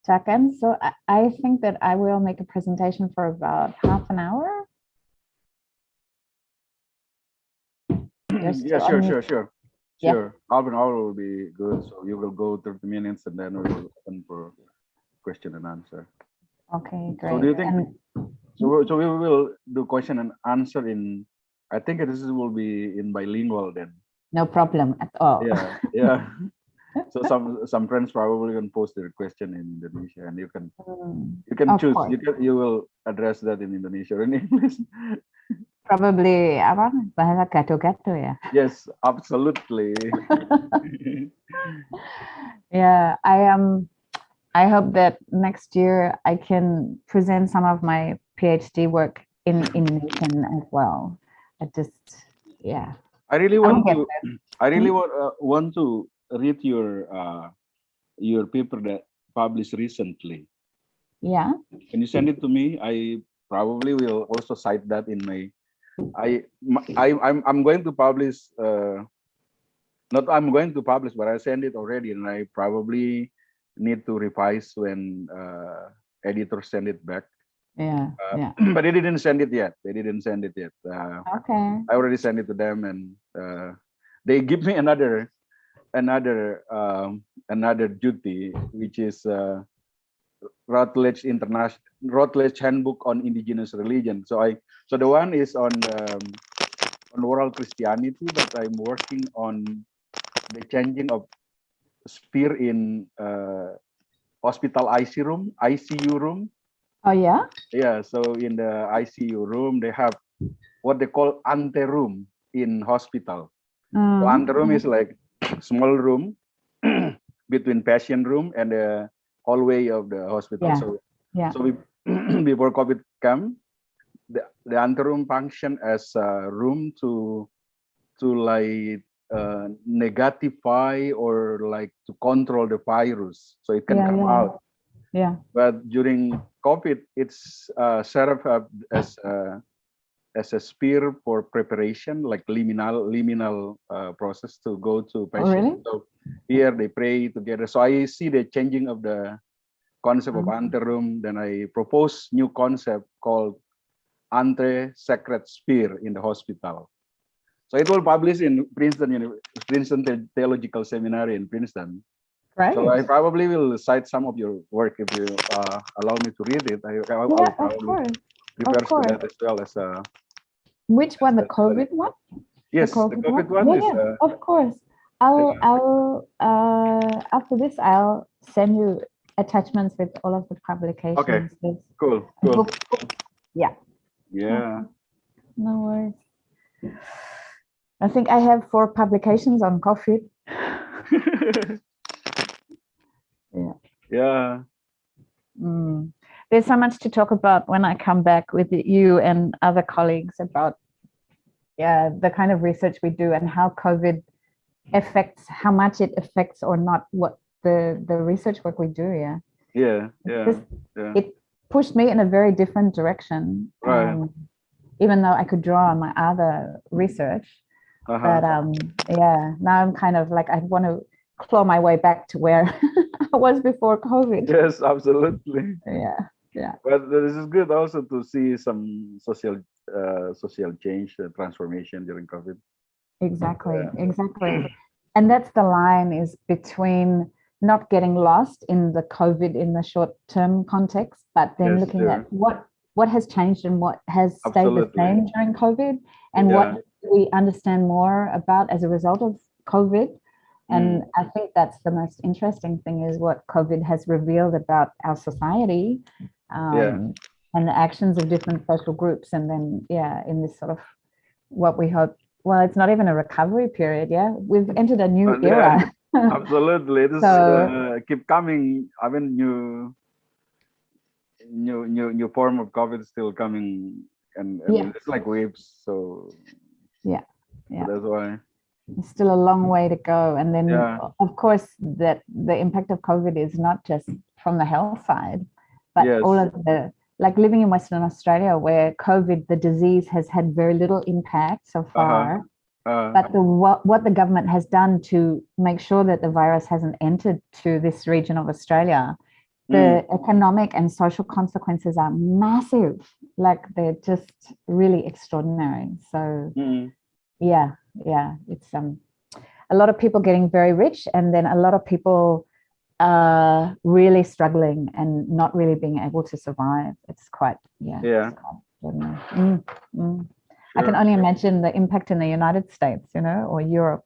Chakan. So I think that I will make a presentation for about half an hour. Yeah, sure. Yeah. Half an hour will be good. So you will go 30 minutes and then we will open for question and answer. Okay, great. So do you think, so we will do question and answer in, I think this will be in bilingual then. No problem at all. Yeah. So some friends probably can post their question in Indonesia and you can choose. Course. You will address that in Indonesia or in English. Probably apa bahasa gato-gato ya. Yes, absolutely. Yeah, I hope that next year I can present some of my PhD work in Indonesian as well. I really want to. I really want to read your paper that published recently. Yeah. Can you send it to me? I probably will also cite that in my. I'm going to publish. Not I'm going to publish, but I send it already, and I probably need to revise when editors send it back. Yeah. But they didn't send it yet. Okay. I already sent it to them, and they give me another duty, which is Routledge Handbook on Indigenous Religion. So the one is on oral Christianity, but I'm working on the changing of sphere in hospital ICU room. Oh yeah. Yeah. So in the ICU room, they have what they call anteroom in hospital. So anteroom is like small room between patient room and the hallway of the hospital. So before COVID came, the anteroom function as a room to like negatify or like to control the virus so it can come out. Yeah. But during COVID, it's served up as a sphere for preparation, like liminal process to go to patients. Oh, really? So here they pray together. So I see the changing of the concept of anteroom. Then I propose new concept called ante-sacred sphere in the hospital. So it will publish in Princeton Theological Seminary in Princeton. Right. So I probably will cite some of your work if you allow me to read it. I will probably refers to that as well as which one, the COVID one? Yes, the COVID one is. Yeah, of course. I'll after this I'll send you attachments with all of the publications. Okay. Cool. Yeah. Yeah. No worries. I think I have 4 publications on COVID. Yeah. There's so much to talk about when I come back with you and other colleagues about the kind of research we do and how COVID affects, how much it affects or not what the research work we do. It pushed me in a very different direction. Right. Even though I could draw on my other research. But now I'm kind of like I want to claw my way back to where I was before COVID. Yes, absolutely. Yeah. But this is good also to see some social change, transformation during COVID. Exactly. And that's the line is between not getting lost in the COVID in the short-term context, but then looking at what has changed and what has stayed the same during COVID, and what we understand more about as a result of COVID. And I think that's the most interesting thing is what COVID has revealed about our society and the actions of different social groups. And then, in this sort of what we hope, well, it's not even a recovery period. We've entered a new era. Absolutely. This keep coming. I mean, new form of COVID is still coming, and it's like waves. So so that's why. It's still a long way to go. And then, of course, that the impact of COVID is not just from the health side, but all of the, like living in Western Australia, where COVID, the disease has had very little impact so far. But what the government has done to make sure that the virus hasn't entered to this region of Australia the economic and social consequences are massive. Like they're just really extraordinary. So yeah, it's a lot of people getting very rich, and then a lot of people really struggling and not really being able to survive. It's quite It's quite extraordinary. I can only imagine the impact in the United States, or Europe.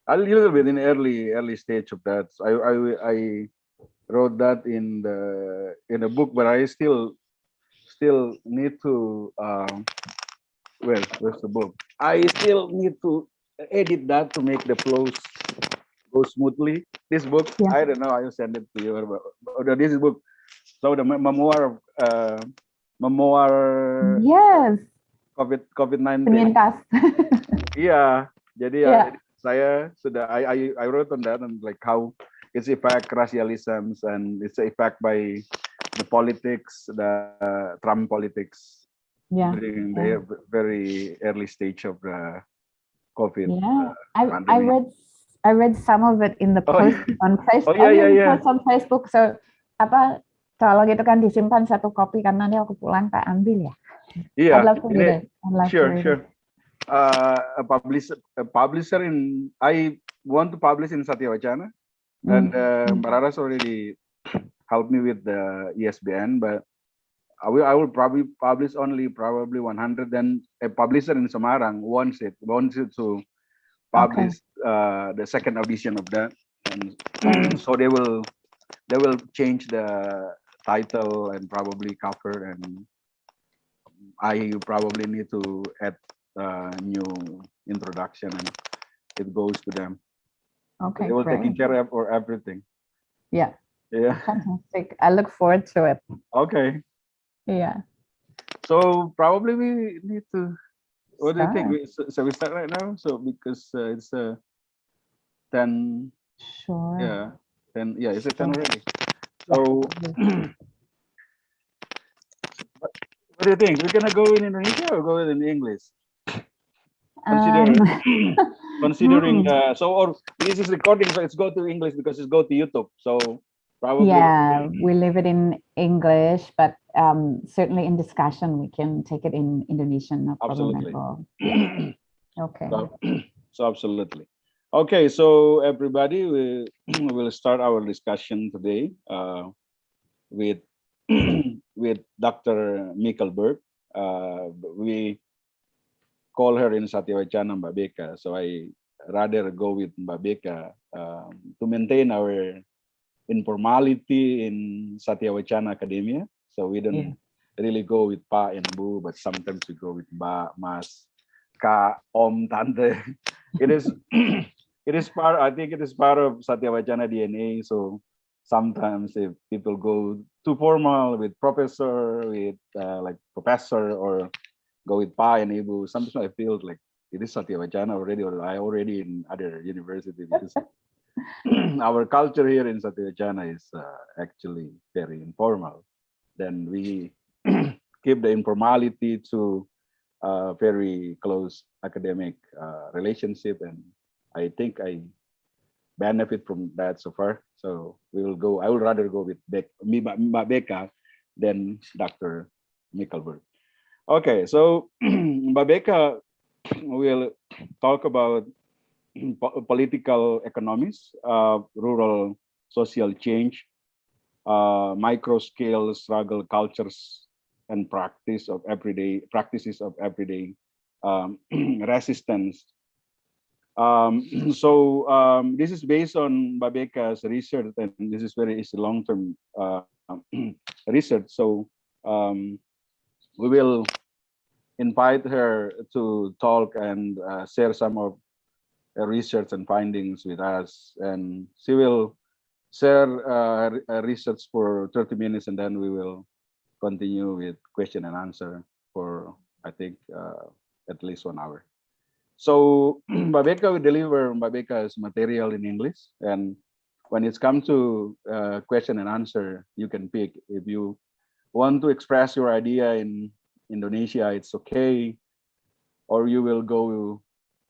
A little bit in early stage of that. I wrote that in a book, but I still need to where's the book? I still need to edit that to make the flows go smoothly. This book, I don't know. I will send it to you. But this book, so the memoir Yes. COVID-19. Penyintas. Iya, jadi saya sudah I wrote on that and like how its effect racialism and its effect by the politics, the Trump politics during the very early stage of the COVID. I read some of it in the post on Facebook. Post on Facebook. So kalau gitu kan disimpan satu kopi karena nanti aku pulang tak ambil ya. Iya. I'd love to read it. Sure. A publisher I want to publish in Satya Wacana, and Mbak already helped me with the ESBN, but I will probably publish only probably 100. Then a publisher in Semarang wants it to publish the second edition of that, and so they will change the title and probably cover, and I probably need to add new introduction, and it goes to them. Okay, they will taking care of for everything. Yeah. Fantastic. I look forward to it. Okay. Yeah. So probably we need to. What do you think? So we start right now. So because it's 10. Sure. Yeah. 10. Yeah, it's 10 already. So. What do you think? We're gonna go in Indonesia or go in English? Considering or this is recording, so it's go to English because it's go to YouTube. So probably we leave it in English, but certainly in discussion we can take it in Indonesian. No problem at all. Yeah. Okay. So absolutely. Okay, so everybody, we will start our discussion today with Dr. Mickelberg. We call her in Satya Wacana Mbak Beka, so I rather go with Mbak Beka to maintain our informality in Satya Wacana Academia. So we don't really go with Pa and Bu, but sometimes we go with Mbak, Mas, Ka, Om, Tante. It is part. I think it is part of Satya Wacana DNA. So sometimes if people go too formal with professor, with like professor, or go with Pa and Ibu, sometimes I feel like it is Satya Wacana already, or I already in other university, because our culture here in Satya Wacana is actually very informal. Then we keep the informality to very close academic relationship, and I think I benefit from that so far. So we will go. I would rather go with Mbak Beka than Dr. Mickelberg. Okay, so Mbak Beka will talk about political economics, rural social change, micro-scale struggle cultures, and practices of everyday resistance. This is based on Mbak Beka's research, and this is long-term research. So we will invite her to talk and share some of her research and findings with us, and she will share research for 30 minutes, and then we will continue with question and answer for, I think, at least 1 hour. So Mbak Beka will deliver Mbak Beka's material in English, and when it's come to question and answer, you can pick. If you want to express your idea in Indonesia, it's okay, or you will go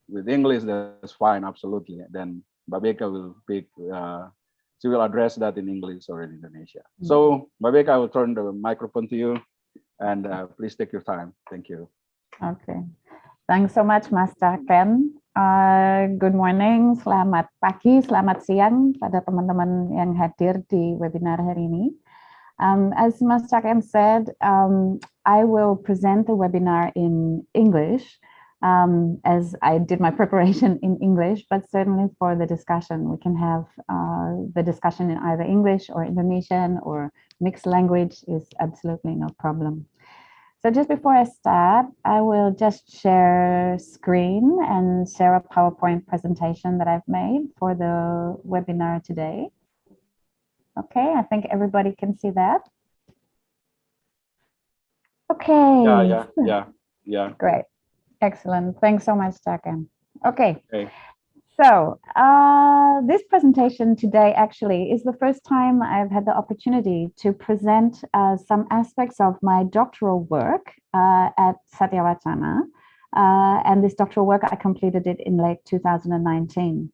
with English, that's fine, absolutely. Then Mbak Beka will pick she will address that in English or in Indonesia. So, Mbak Beka, I will turn the microphone to you, and please take your time. Thank you. Okay. Thanks so much, Mas Caken. Good morning, selamat pagi, selamat siang pada teman-teman yang hadir di webinar hari ini. As Mas Caken said, I will present the webinar in English, as I did my preparation in English, but certainly for the discussion, we can have the discussion in either English or Indonesian or mixed language is absolutely no problem. So just before I start, I will just share screen and share a PowerPoint presentation that I've made for the webinar today. Okay, I think everybody can see that. Okay. Yeah. Great. Excellent. Thanks so much, Caken. Okay. So this presentation today actually is the first time I've had the opportunity to present some aspects of my doctoral work at Satyawacana. And this doctoral work, I completed it in late 2019.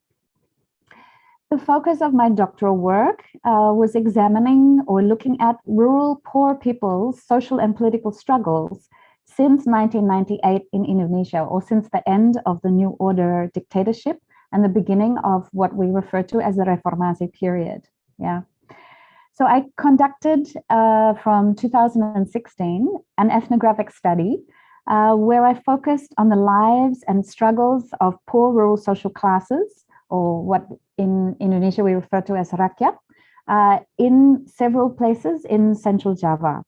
The focus of my doctoral work was examining or looking at rural poor people's social and political struggles since 1998 in Indonesia, or since the end of the New Order dictatorship and the beginning of what we refer to as the Reformasi period. Yeah. So I conducted from 2016 an ethnographic study where I focused on the lives and struggles of poor rural social classes, or what in Indonesia we refer to as rakyat, in several places in Central Java.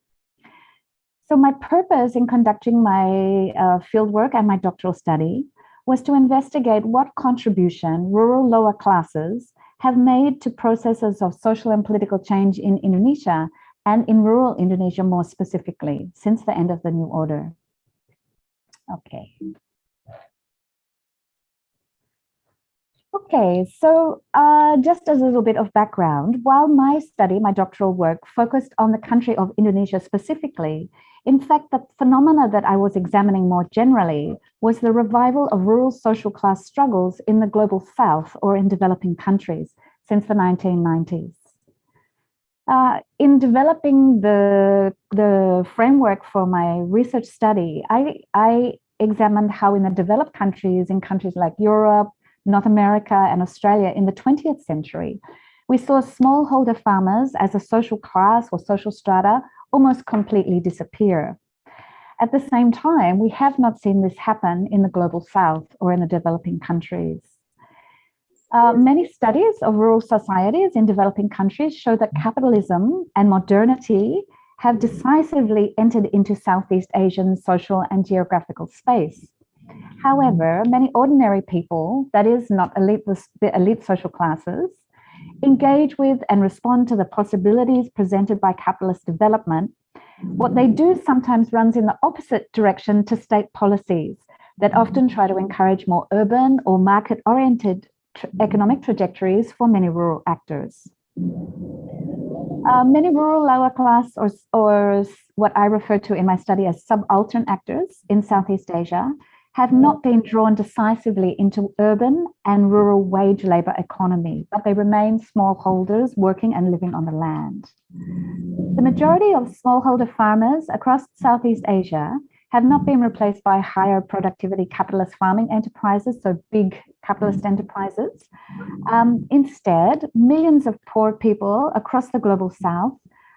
So my purpose in conducting my fieldwork and my doctoral study was to investigate what contribution rural lower classes have made to processes of social and political change in Indonesia and in rural Indonesia more specifically since the end of the New Order. Okay. Okay, so just as a little bit of background, while my study, my doctoral work, focused on the country of Indonesia specifically, in fact, the phenomena that I was examining more generally was the revival of rural social class struggles in the global south or in developing countries since the 1990s. In developing the framework for my research study, I examined how in the developed countries, in countries like Europe, North America, and Australia in the 20th century, we saw smallholder farmers as a social class or social strata almost completely disappear. At the same time, we have not seen this happen in the global south or in the developing countries. Many studies of rural societies in developing countries show that capitalism and modernity have decisively entered into Southeast Asian social and geographical space. However, many ordinary people, that is not the elite social classes, engage with and respond to the possibilities presented by capitalist development. What they do sometimes runs in the opposite direction to state policies that often try to encourage more urban or market-oriented economic trajectories for many rural actors. Many rural lower class or what I refer to in my study as subaltern actors in Southeast Asia have not been drawn decisively into urban and rural wage labor economy, but they remain smallholders working and living on the land. The majority of smallholder farmers across Southeast Asia have not been replaced by higher productivity capitalist farming enterprises, so big capitalist enterprises. Instead, millions of poor people across the global south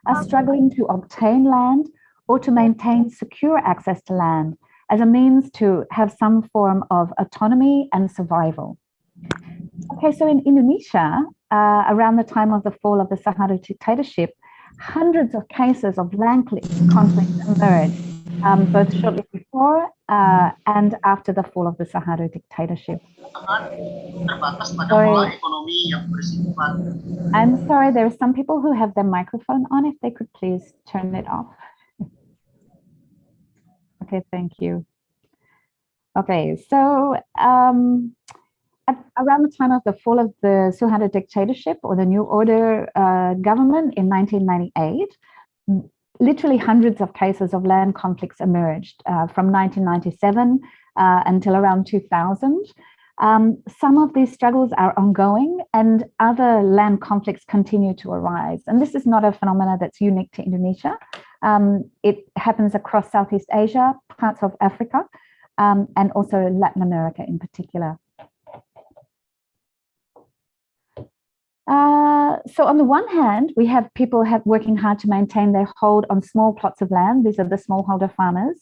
are struggling to obtain land or to maintain secure access to land as a means to have some form of autonomy and survival. Okay, so in Indonesia, around the time of the fall of the Suharto dictatorship, hundreds of cases of land conflict emerged, both shortly before and after the fall of the Suharto dictatorship. I'm sorry, there are some people who have their microphone on. If they could please turn it off. Okay, thank you. Okay, so around the time of the fall of the Suharto dictatorship or the New Order government in 1998, literally hundreds of cases of land conflicts emerged from 1997 until around 2000. Some of these struggles are ongoing and other land conflicts continue to arise. And this is not a phenomenon that's unique to Indonesia. It happens across Southeast Asia, parts of Africa, and also Latin America in particular. So on the one hand, we have people working hard to maintain their hold on small plots of land. These are the smallholder farmers.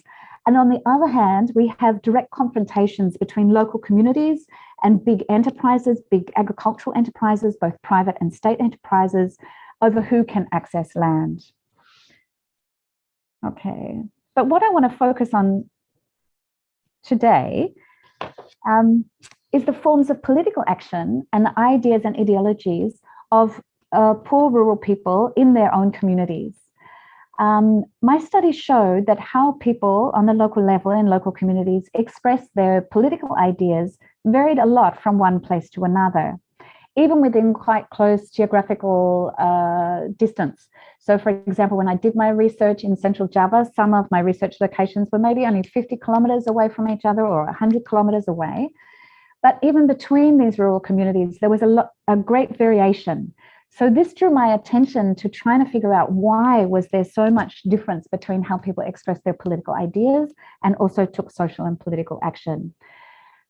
And on the other hand, we have direct confrontations between local communities and big enterprises, big agricultural enterprises, both private and state enterprises, over who can access land. Okay, but what I want to focus on today is the forms of political action and the ideas and ideologies of poor rural people in their own communities. My study showed that how people on the local level in local communities express their political ideas varied a lot from one place to another, even within quite close geographical distance. So for example, when I did my research in Central Java, some of my research locations were maybe only 50 kilometers away from each other or 100 kilometers away. But even between these rural communities, there was a great variation. So this drew my attention to trying to figure out why was there so much difference between how people expressed their political ideas and also took social and political action.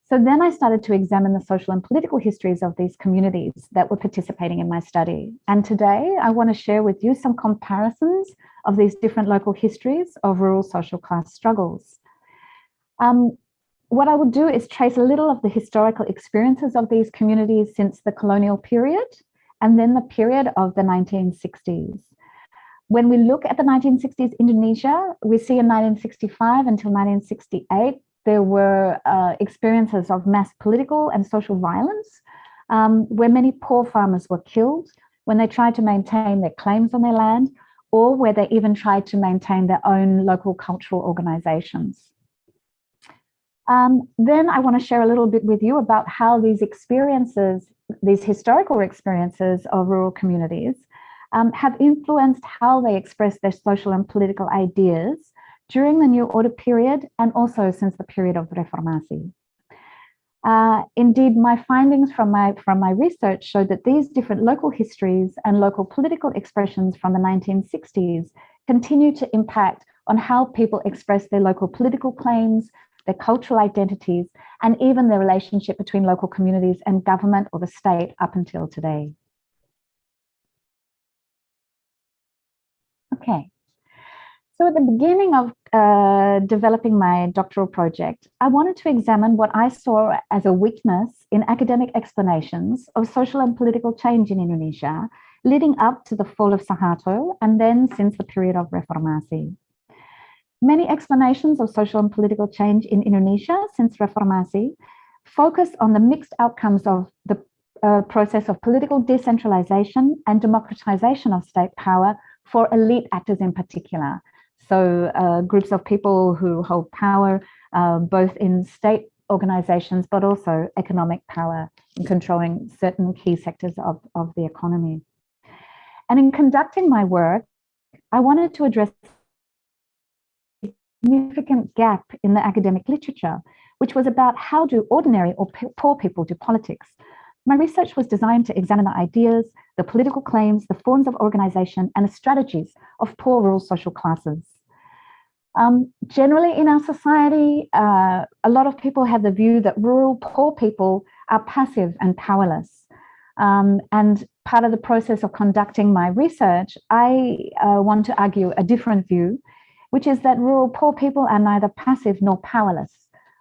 So then I started to examine the social and political histories of these communities that were participating in my study. And today I want to share with you some comparisons of these different local histories of rural social class struggles. What I will do is trace a little of the historical experiences of these communities since the colonial period and then the period of the 1960s. When we look at the 1960s Indonesia, we see in 1965 until 1968, there were experiences of mass political and social violence, where many poor farmers were killed when they tried to maintain their claims on their land, or where they even tried to maintain their own local cultural organizations. Then I want to share a little bit with you about how these experiences, these historical experiences of rural communities have influenced how they express their social and political ideas during the New Order period and also since the period of Reformasi. Indeed, my findings from my research showed that these different local histories and local political expressions from the 1960s continue to impact on how people express their local political claims, their cultural identities, and even the relationship between local communities and government or the state up until today. Okay, so at the beginning of developing my doctoral project, I wanted to examine what I saw as a weakness in academic explanations of social and political change in Indonesia, leading up to the fall of Suharto and then since the period of Reformasi. Many explanations of social and political change in Indonesia since Reformasi focus on the mixed outcomes of the process of political decentralization and democratization of state power for elite actors in particular. So groups of people who hold power both in state organizations, but also economic power in controlling certain key sectors of the economy. And in conducting my work, I wanted to address significant gap in the academic literature, which was about how do ordinary or poor people do politics. My research was designed to examine the ideas, the political claims, the forms of organization, and the strategies of poor rural social classes. Generally in our society, a lot of people have the view that rural poor people are passive and powerless. And part of the process of conducting my research, I want to argue a different view, which is that rural poor people are neither passive nor powerless,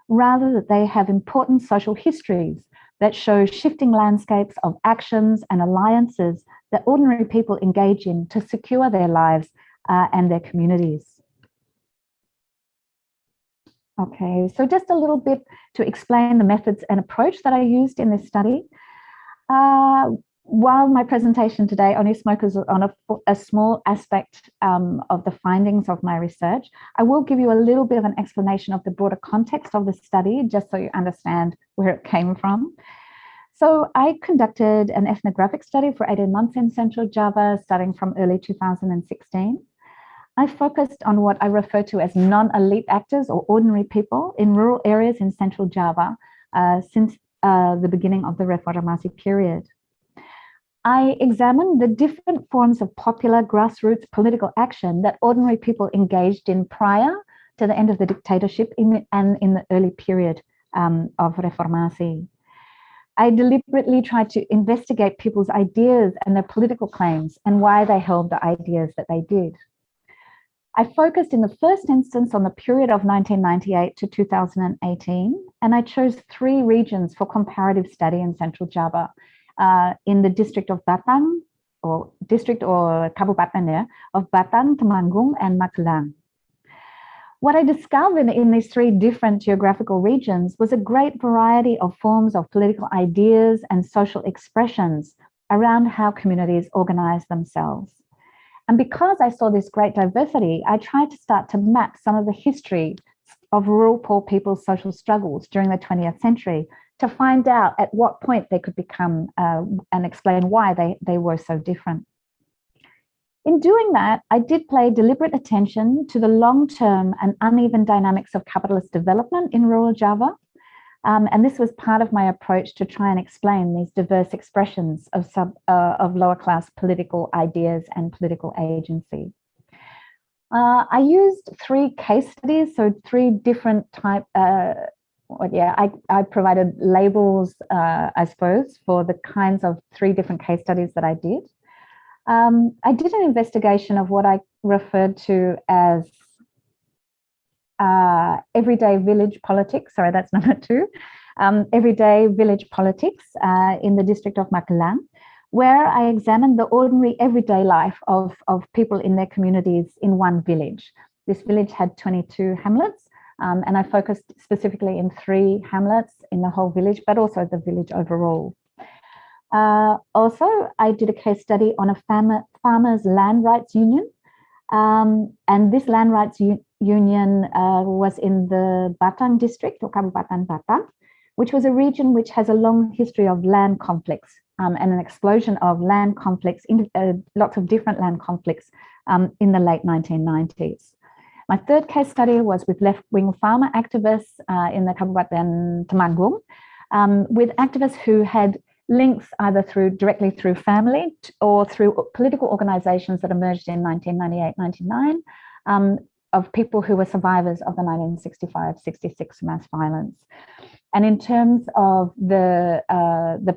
rather that they have important social histories that show shifting landscapes of actions and alliances that ordinary people engage in to secure their lives and their communities. Okay, so just a little bit to explain the methods and approach that I used in this study. While my presentation today only focuses on a small aspect of the findings of my research, I will give you a little bit of an explanation of the broader context of the study, just so you understand where it came from. So I conducted an ethnographic study for 18 months in Central Java, starting from early 2016. I focused on what I refer to as non-elite actors or ordinary people in rural areas in Central Java since the beginning of the Reformasi period. I examined the different forms of popular grassroots political action that ordinary people engaged in prior to the end of the dictatorship and in the early period of Reformasi. I deliberately tried to investigate people's ideas and their political claims and why they held the ideas that they did. I focused in the first instance on the period of 1998 to 2018, and I chose 3 regions for comparative study in Central Java, in the district of Batung, or Kabupaten of Batung, Temanggung, and Magelang. What I discovered in these 3 different geographical regions was a great variety of forms of political ideas and social expressions around how communities organize themselves. And because I saw this great diversity, I tried to start to map some of the history of rural poor people's social struggles during the 20th century to find out at what point they could become and explain why they were so different. In doing that, I did pay deliberate attention to the long-term and uneven dynamics of capitalist development in rural Java. And this was part of my approach to try and explain these diverse expressions of lower class political ideas and political agency. I used 3 case studies, so 3 different type, I provided labels, I suppose, for the kinds of 3 different case studies that I did. I did an investigation of what I referred to as everyday village politics. Sorry, that's number 2. Everyday village politics in the district of Magelang, where I examined the ordinary everyday life of people in their communities in one village. This village had 22 hamlets, and I focused specifically in 3 hamlets in the whole village, but also the village overall. Also, I did a case study on a farmers' land rights union, and this land rights union was in the Batung District, or Kabupaten Batung, which was a region which has a long history of land conflicts and an explosion of land conflicts, lots of different land conflicts in the late 1990s. My 3rd case study was with left-wing farmer activists in the Kabupaten Temanggung, with activists who had links either directly through family or through political organizations that emerged in 1998-99 of people who were survivors of the 1965-66 mass violence. And in terms of the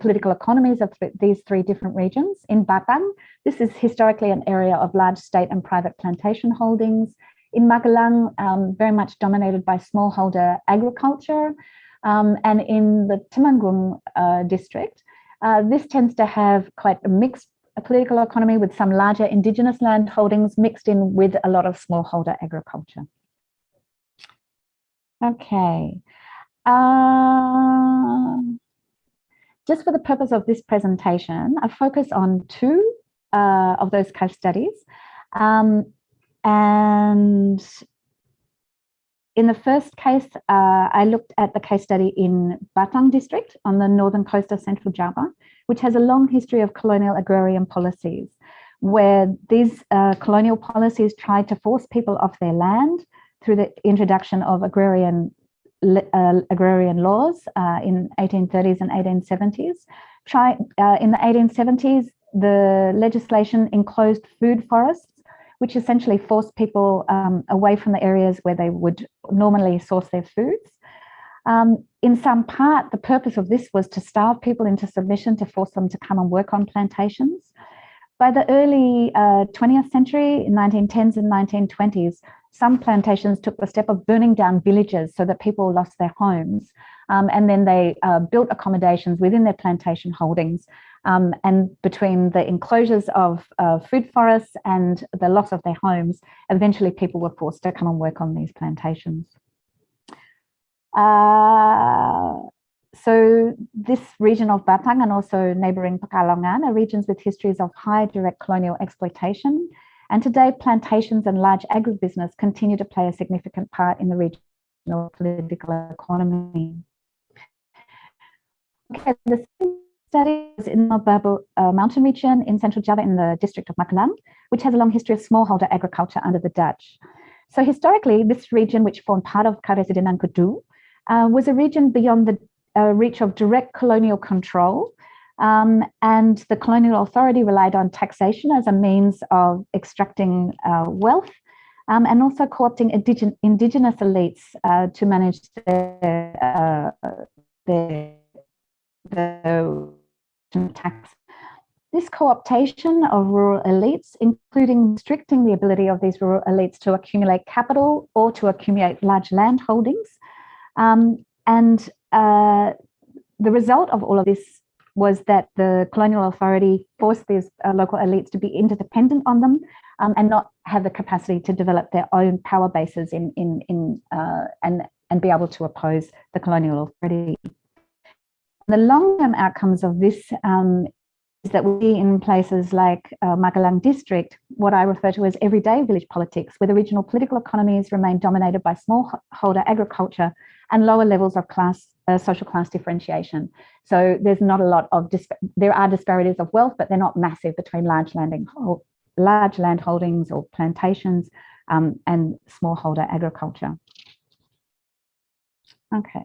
political economies of these 3 different regions, in Batung, this is historically an area of large state and private plantation holdings. In Magelang, very much dominated by smallholder agriculture. And in the Temanggung district, this tends to have quite a mixed political economy with some larger indigenous land holdings mixed in with a lot of smallholder agriculture. Okay. Just for the purpose of this presentation, I focus on 2 of those case studies. And in the first case, I looked at the case study in Batung District on the northern coast of Central Java, which has a long history of colonial agrarian policies, where these colonial policies tried to force people off their land through the introduction of agrarian laws in 1830s and 1870s. In the 1870s, the legislation enclosed food forests, which essentially forced people away from the areas where they would normally source their foods. In some part, the purpose of this was to starve people into submission, to force them to come and work on plantations. By the early 20th century, in 1910s and 1920s, some plantations took the step of burning down villages so that people lost their homes. And then they built accommodations within their plantation holdings. And between the enclosures of food forests and the loss of their homes, eventually people were forced to come and work on these plantations. So this region of Batung and also neighbouring Pekalongan are regions with histories of high direct colonial exploitation. And today, plantations and large agribusiness continue to play a significant part in the regional political economy. Okay, the study is in the Babu mountain region in Central Java in the district of Magelang, which has a long history of smallholder agriculture under the Dutch. So historically, this region, which formed part of Karesidenan Kedu, was a region beyond the reach of direct colonial control, and the colonial authority relied on taxation as a means of extracting wealth, and also co-opting indigenous elites to manage their tax. This co-optation of rural elites, including restricting the ability of these rural elites to accumulate capital or to accumulate large land holdings. And the result of all of this was that the colonial authority forced these local elites to be interdependent on them, and not have the capacity to develop their own power bases and be able to oppose the colonial authority. The long-term outcomes of this is that we see in places like Batung District, what I refer to as everyday village politics, where the regional political economies remain dominated by smallholder agriculture and lower levels of social class differentiation. So there's not a lot of, there are disparities of wealth, but they're not massive between large land holdings or plantations and smallholder agriculture. Okay.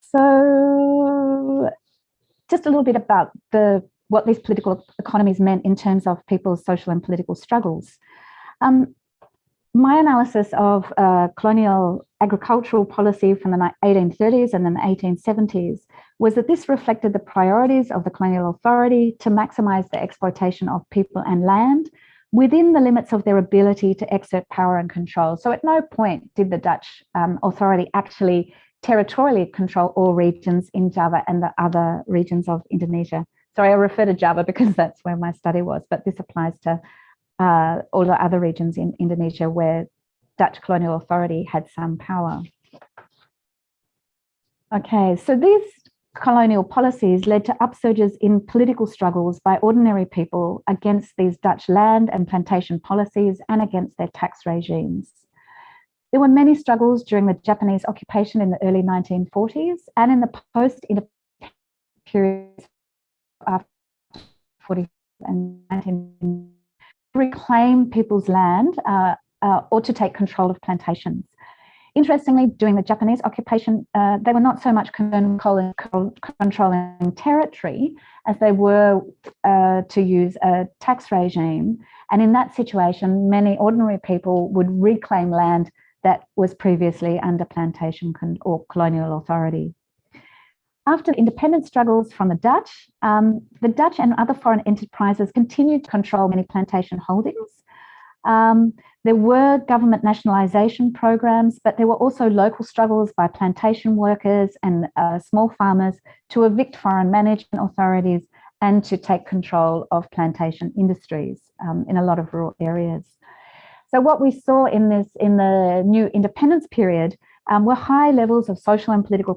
So just a little bit about what these political economies meant in terms of people's social and political struggles. My analysis of colonial agricultural policy from the 1830s and then the 1870s was that this reflected the priorities of the colonial authority to maximize the exploitation of people and land within the limits of their ability to exert power and control. So at no point did the Dutch authority actually territorially control all regions in Java and the other regions of Indonesia. Sorry, I refer to Java because that's where my study was, but this applies to all the other regions in Indonesia where Dutch colonial authority had some power. Okay, so these colonial policies led to upsurges in political struggles by ordinary people against these Dutch land and plantation policies and against their tax regimes. There were many struggles during the Japanese occupation in the early 1940s and in the post-independence period after 40 and 19 to reclaim people's land or to take control of plantations. Interestingly, during the Japanese occupation, they were not so much concerned controlling territory as they were to use a tax regime. And in that situation, many ordinary people would reclaim land that was previously under plantation or colonial authority. After independence struggles from the Dutch and other foreign enterprises continued to control many plantation holdings. There were government nationalisation programs, but there were also local struggles by plantation workers and small farmers to evict foreign management authorities and to take control of plantation industries in a lot of rural areas. So what we saw in the new independence period were high levels of social and political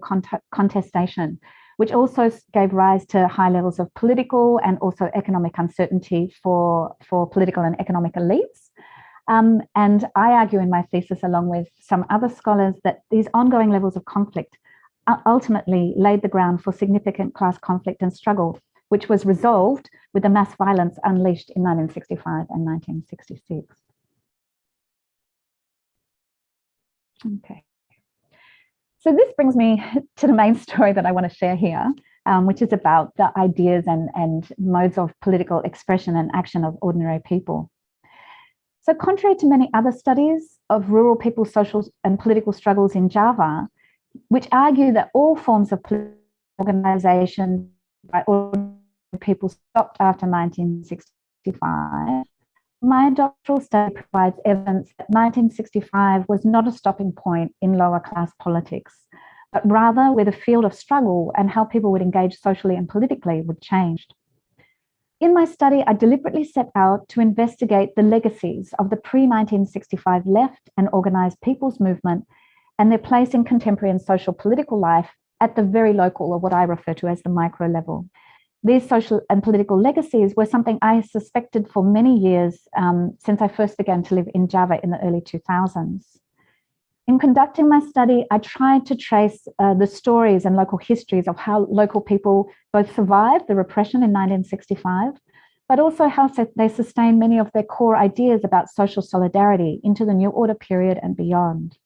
contestation, which also gave rise to high levels of political and also economic uncertainty for political and economic elites. And I argue in my thesis, along with some other scholars, that these ongoing levels of conflict ultimately laid the ground for significant class conflict and struggle, which was resolved with the mass violence unleashed in 1965 and 1966. Okay. So this brings me to the main story that I want to share here, which is about the ideas and modes of political expression and action of ordinary people. So contrary to many other studies of rural people's social and political struggles in Java, which argue that all forms of political organisation by ordinary people stopped after 1965, my doctoral study provides evidence that 1965 was not a stopping point in lower class politics, but rather where the field of struggle and how people would engage socially and politically would change. In my study, I deliberately set out to investigate the legacies of the pre-1965 left and organised people's movement and their place in contemporary and social political life at the very local, or what I refer to as the micro level. These social and political legacies were something I suspected for many years since I first began to live in Java in the early 2000s. In conducting my study, I tried to trace the stories and local histories of how local people both survived the repression in 1965, but also how they sustained many of their core ideas about social solidarity into the New Order period and beyond.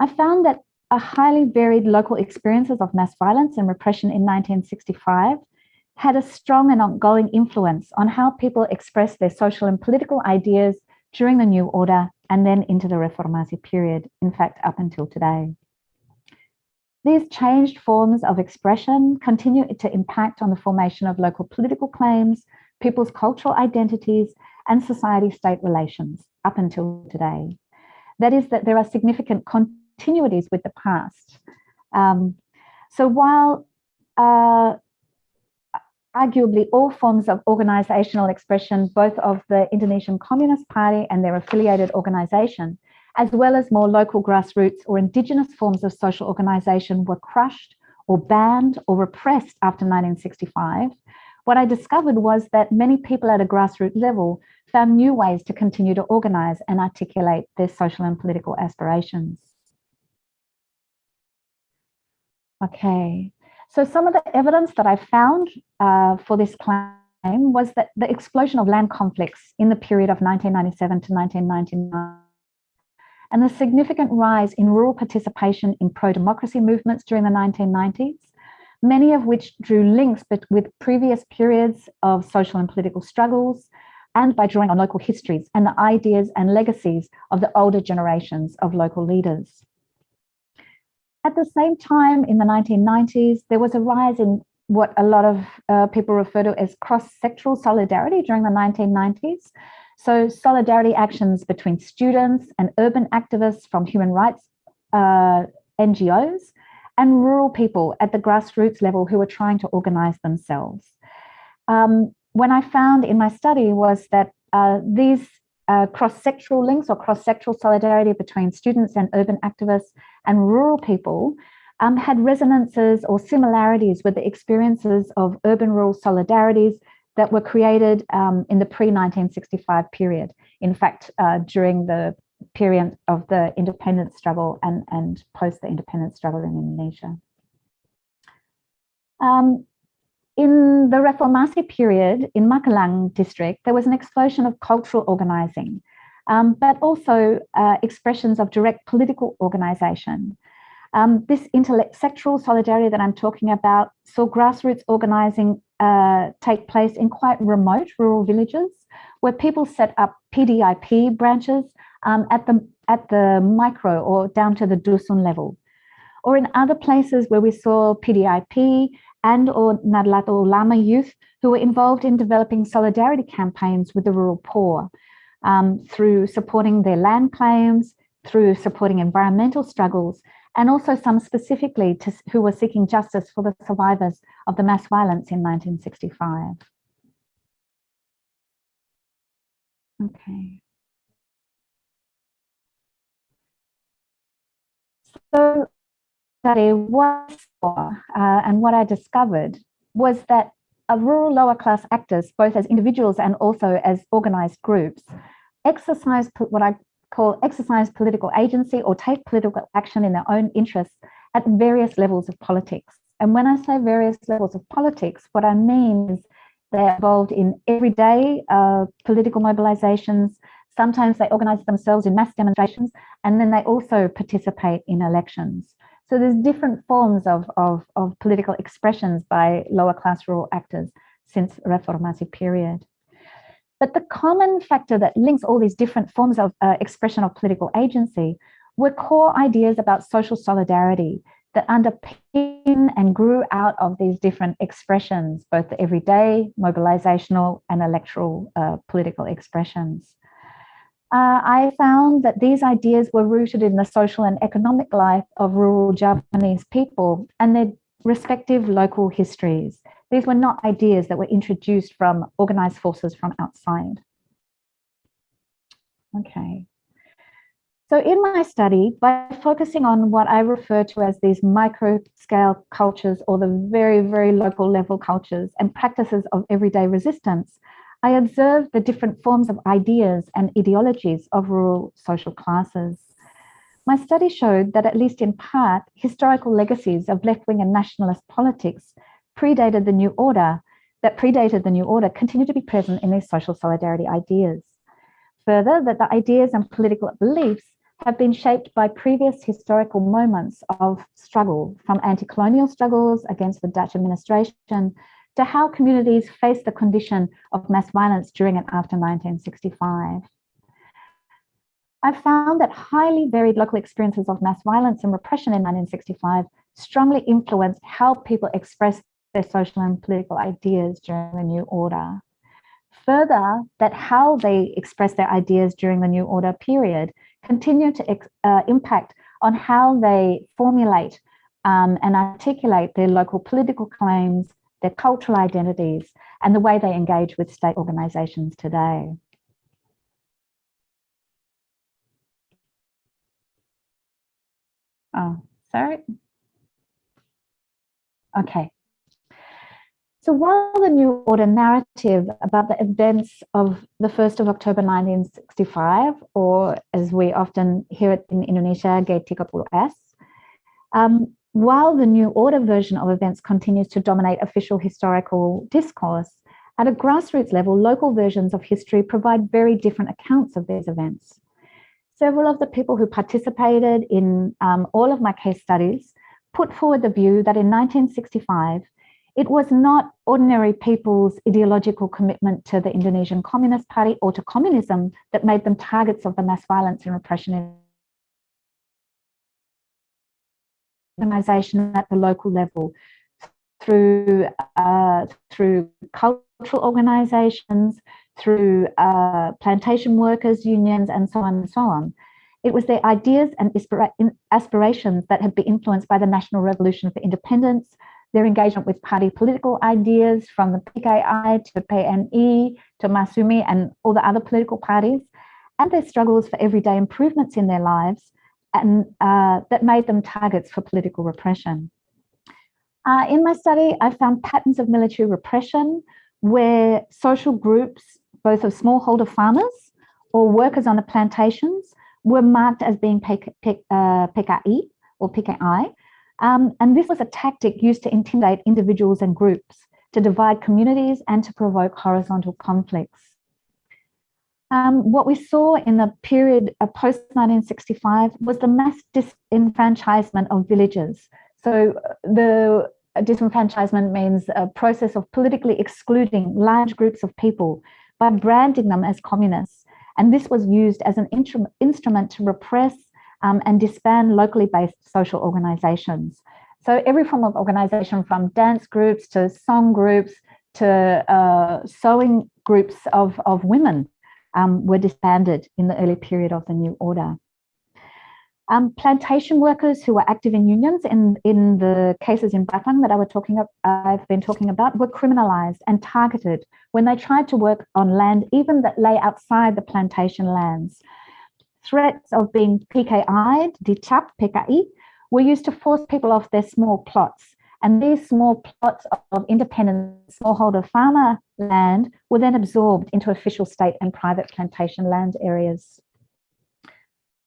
I found that highly varied local experiences of mass violence and repression in 1965 had a strong and ongoing influence on how people expressed their social and political ideas during the New Order and then into the Reformasi period, in fact, up until today. These changed forms of expression continue to impact on the formation of local political claims, people's cultural identities, and society-state relations up until today. That is, that there are significant continuities with the past. So while arguably all forms of organizational expression, both of the Indonesian Communist Party and their affiliated organization, as well as more local grassroots or indigenous forms of social organization, were crushed or banned or repressed after 1965, what I discovered was that many people at a grassroots level found new ways to continue to organize and articulate their social and political aspirations. Okay, so some of the evidence that I found for this claim was that the explosion of land conflicts in the period of 1997 to 1999 and the significant rise in rural participation in pro-democracy movements during the 1990s, many of which drew links with previous periods of social and political struggles, and by drawing on local histories and the ideas and legacies of the older generations of local leaders. At the same time, in the 1990s, there was a rise in what a lot of people refer to as cross-sectoral solidarity during the 1990s. So solidarity actions between students and urban activists from human rights NGOs and rural people at the grassroots level who were trying to organize themselves. What I found in my study was that these cross-sectoral links or cross-sectoral solidarity between students and urban activists and rural people had resonances or similarities with the experiences of urban-rural solidarities that were created in the pre-1965 period. In fact, during the period of the independence struggle and post the independence struggle in Indonesia. In the Reformasi period in Batung District, there was an explosion of cultural organizing, but also expressions of direct political organization. This sectoral solidarity that I'm talking about saw grassroots organizing take place in quite remote rural villages where people set up PDIP branches at the micro or down to the dusun level. Or in other places where we saw PDIP and or Nahdlatul Ulama youth who were involved in developing solidarity campaigns with the rural poor through supporting their land claims, through supporting environmental struggles, and also some specifically who were seeking justice for the survivors of the mass violence in 1965. Okay. So what I saw and what I discovered was that rural lower class actors, both as individuals and also as organized groups, exercise what I call exercise political agency or take political action in their own interests at various levels of politics. And when I say various levels of politics, what I mean is they're involved in everyday political mobilizations. Sometimes they organize themselves in mass demonstrations, and then they also participate in elections. So there's different forms of political expressions by lower class rural actors since Reformasi period. But the common factor that links all these different forms of expression of political agency were core ideas about social solidarity that underpin and grew out of these different expressions, both the everyday, mobilizational, and electoral political expressions. I found that these ideas were rooted in the social and economic life of rural Javanese people and their respective local histories. These were not ideas that were introduced from organized forces from outside. Okay. So in my study, by focusing on what I refer to as these micro-scale cultures or the very, very local level cultures and practices of everyday resistance, I observed the different forms of ideas and ideologies of rural social classes. My study showed that, at least in part, historical legacies of left-wing and nationalist politics predated the New Order, continue to be present in these social solidarity ideas. Further, that the ideas and political beliefs have been shaped by previous historical moments of struggle, from anti-colonial struggles against the Dutch administration to how communities face the condition of mass violence during and after 1965. I found that highly varied local experiences of mass violence and repression in 1965 strongly influenced how people expressed their social and political ideas during the New Order. Further, that how they expressed their ideas during the New Order period continued to impact on how they formulate and articulate their local political claims, their cultural identities, and the way they engage with state organizations today. Oh, sorry. Okay. So while the New Order narrative about the events of the 1st of October 1965, or as we often hear it in Indonesia, G30S, while the New Order version of events continues to dominate official historical discourse, at a grassroots level, local versions of history provide very different accounts of these events. Several of the people who participated in all of my case studies put forward the view that in 1965, it was not ordinary people's ideological commitment to the Indonesian Communist Party or to communism that made them targets of the mass violence and repression organization at the local level through cultural organizations, through plantation workers unions, and so on and so on. It was their ideas and aspirations that had been influenced by the National Revolution for Independence, their engagement with party political ideas from the PKI to PNI to Masumi and all the other political parties, and their struggles for everyday improvements in their lives, and that made them targets for political repression. In my study, I found patterns of military repression where social groups, both of smallholder farmers or workers on the plantations, were marked as being PKI or PKI. And this was a tactic used to intimidate individuals and groups, to divide communities and to provoke horizontal conflicts. What we saw in the period post-1965 was the mass disenfranchisement of villages. So the disenfranchisement means a process of politically excluding large groups of people by branding them as communists. And this was used as an instrument to repress and disband locally based social organizations. So every form of organization, from dance groups to song groups to sewing groups of women, were disbanded in the early period of the New Order. Plantation workers who were active in unions in the cases in Batung that I've been talking about were criminalized and targeted when they tried to work on land even that lay outside the plantation lands. Threats of being PKI'd, dicap, PKI, were used to force people off their small plots. And these small plots of independent smallholder farmer land were then absorbed into official state and private plantation land areas.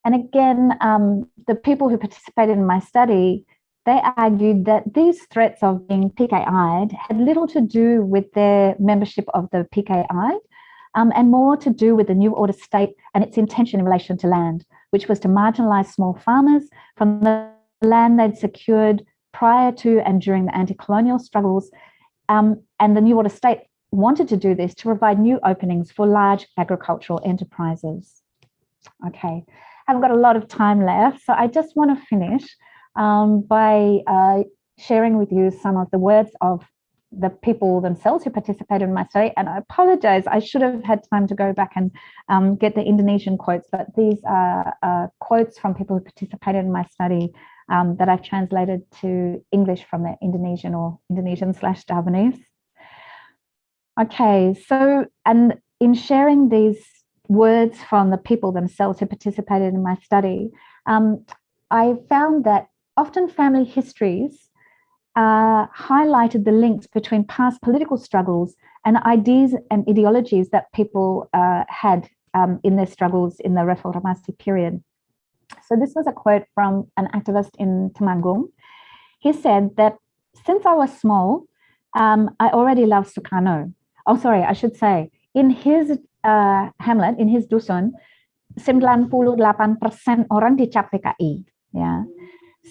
And again, the people who participated in my study, they argued that these threats of being PKI'd had little to do with their membership of the PKI, and more to do with the New Order state and its intention in relation to land, which was to marginalize small farmers from the land they'd secured prior to and during the anti-colonial struggles. And the New Order state wanted to do this to provide new openings for large agricultural enterprises. Okay, I've got a lot of time left, so I just want to finish by sharing with you some of the words of the people themselves who participated in my study. And I apologize, I should have had time to go back and get the Indonesian quotes, but these are quotes from people who participated in my study that I've translated to English from the Indonesian or Indonesian/Javanese. Okay, so, and in sharing these words from the people themselves who participated in my study, I found that often family histories highlighted the links between past political struggles and ideas and ideologies that people had in their struggles in the Reformasi period. So this was a quote from an activist in Temanggung. He said that since I was small, I already loved Sukarno. Oh, sorry, I should say, in his hamlet, in his dusun, 98% orang dicap PKI. Yeah.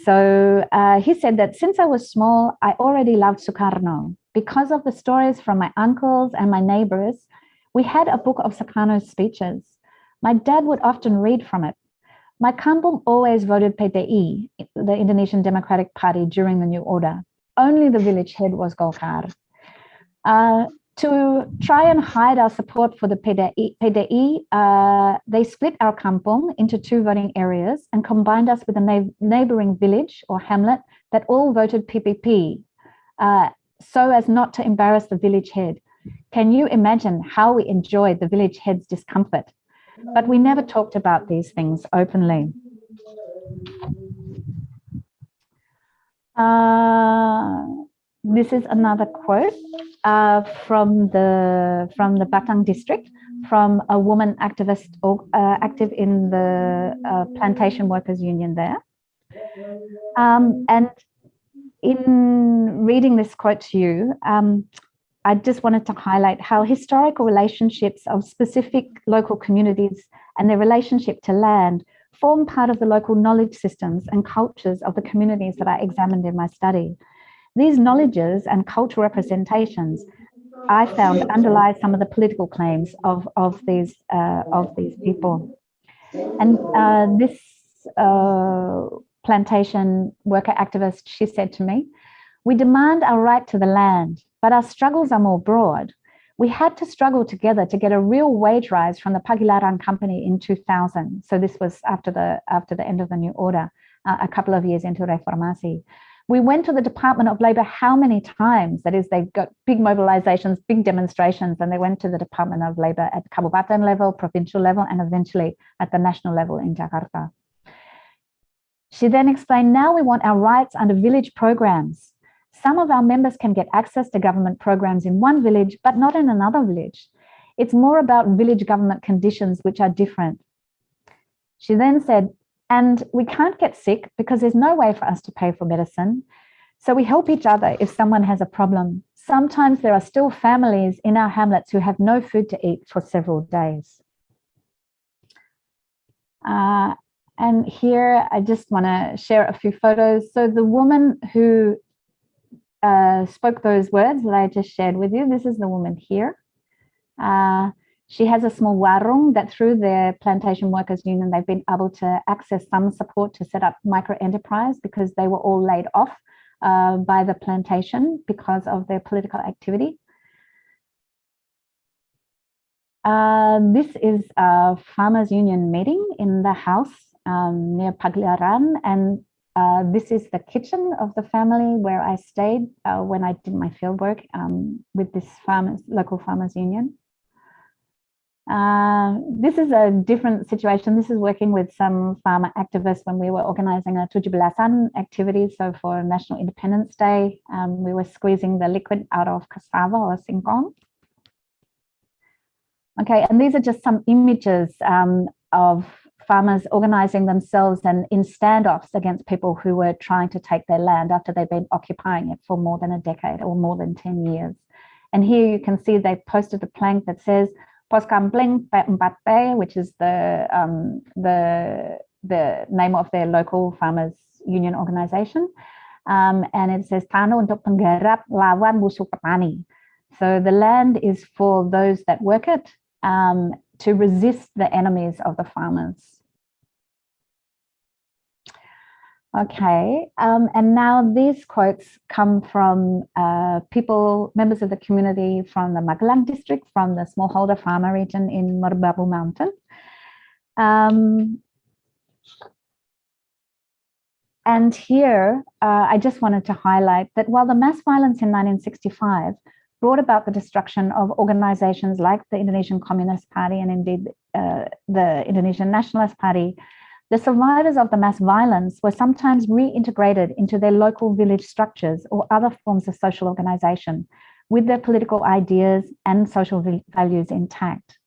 So he said that since I was small, I already loved Sukarno. Because of the stories from my uncles and my neighbors, we had a book of Sukarno's speeches. My dad would often read from it. My kampung always voted PDI, the Indonesian Democratic Party, during the New Order. Only the village head was Golkar. To try and hide our support for the PDI, they split our kampung into 2 voting areas and combined us with a neighboring village or hamlet that all voted PPP, so as not to embarrass the village head. Can you imagine how we enjoyed the village head's discomfort? But we never talked about these things openly. This is another quote from the Batung District, from a woman activist active in the plantation workers union there. And in reading this quote to you, I just wanted to highlight how historical relationships of specific local communities and their relationship to land form part of the local knowledge systems and cultures of the communities that I examined in my study. These knowledges and cultural representations I found underlie some of the political claims of these people. And this plantation worker activist, she said to me, "We demand our right to the land, but our struggles are more broad. We had to struggle together to get a real wage rise from the Pagilaran company in 2000. So this was after the end of the New Order, a couple of years into Reformasi. We went to the Department of Labor how many times? That is, they got big mobilizations, big demonstrations, and they went to the Department of Labor at Kabupaten level, provincial level, and eventually at the national level in Jakarta." She then explained, "Now we want our rights under village programs. Some of our members can get access to government programs in one village, but not in another village. It's more about village government conditions which are different." She then said, "And we can't get sick because there's no way for us to pay for medicine. So we help each other if someone has a problem. Sometimes there are still families in our hamlets who have no food to eat for several days." And here I just want to share a few photos. So the woman who spoke those words that I just shared with you, this is the woman here. She has a small warung that through their plantation workers union, they've been able to access some support to set up micro enterprise because they were all laid off by the plantation because of their political activity. This is a farmers union meeting in the house near Pagliaran, and this is the kitchen of the family where I stayed when I did my field work with this local farmers union. This is a different situation. This is working with some farmer activists when we were organizing a 17-an activity. So for National Independence Day, we were squeezing the liquid out of cassava or singkong. Okay, and these are just some images of farmers organizing themselves and in standoffs against people who were trying to take their land after they've been occupying it for more than a decade or more than 10 years. And here you can see they posted a plank that says Pos Kampling P4P, which is the name of their local farmers union organization. And it says Tanah untuk penggarap lawan musuh petani. So the land is for those that work it to resist the enemies of the farmers. Okay, and now these quotes come from people, members of the community from the Magelang district, from the smallholder farmer region in Merbabu Mountain. And here, I just wanted to highlight that while the mass violence in 1965 brought about the destruction of organizations like the Indonesian Communist Party and indeed the Indonesian Nationalist Party, the survivors of the mass violence were sometimes reintegrated into their local village structures or other forms of social organization with their political ideas and social values intact.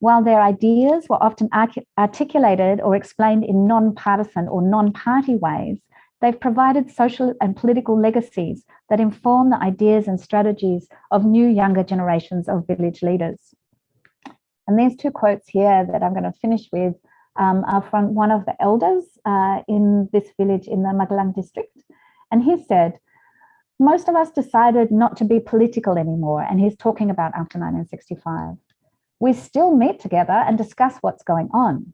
While their ideas were often articulated or explained in non-partisan or non-party ways, they've provided social and political legacies that inform the ideas and strategies of new younger generations of village leaders. And these two quotes here that I'm going to finish with are from one of the elders in this village in the Batung District. And he said, most of us decided not to be political anymore. And he's talking about after 1965. We still meet together and discuss what's going on.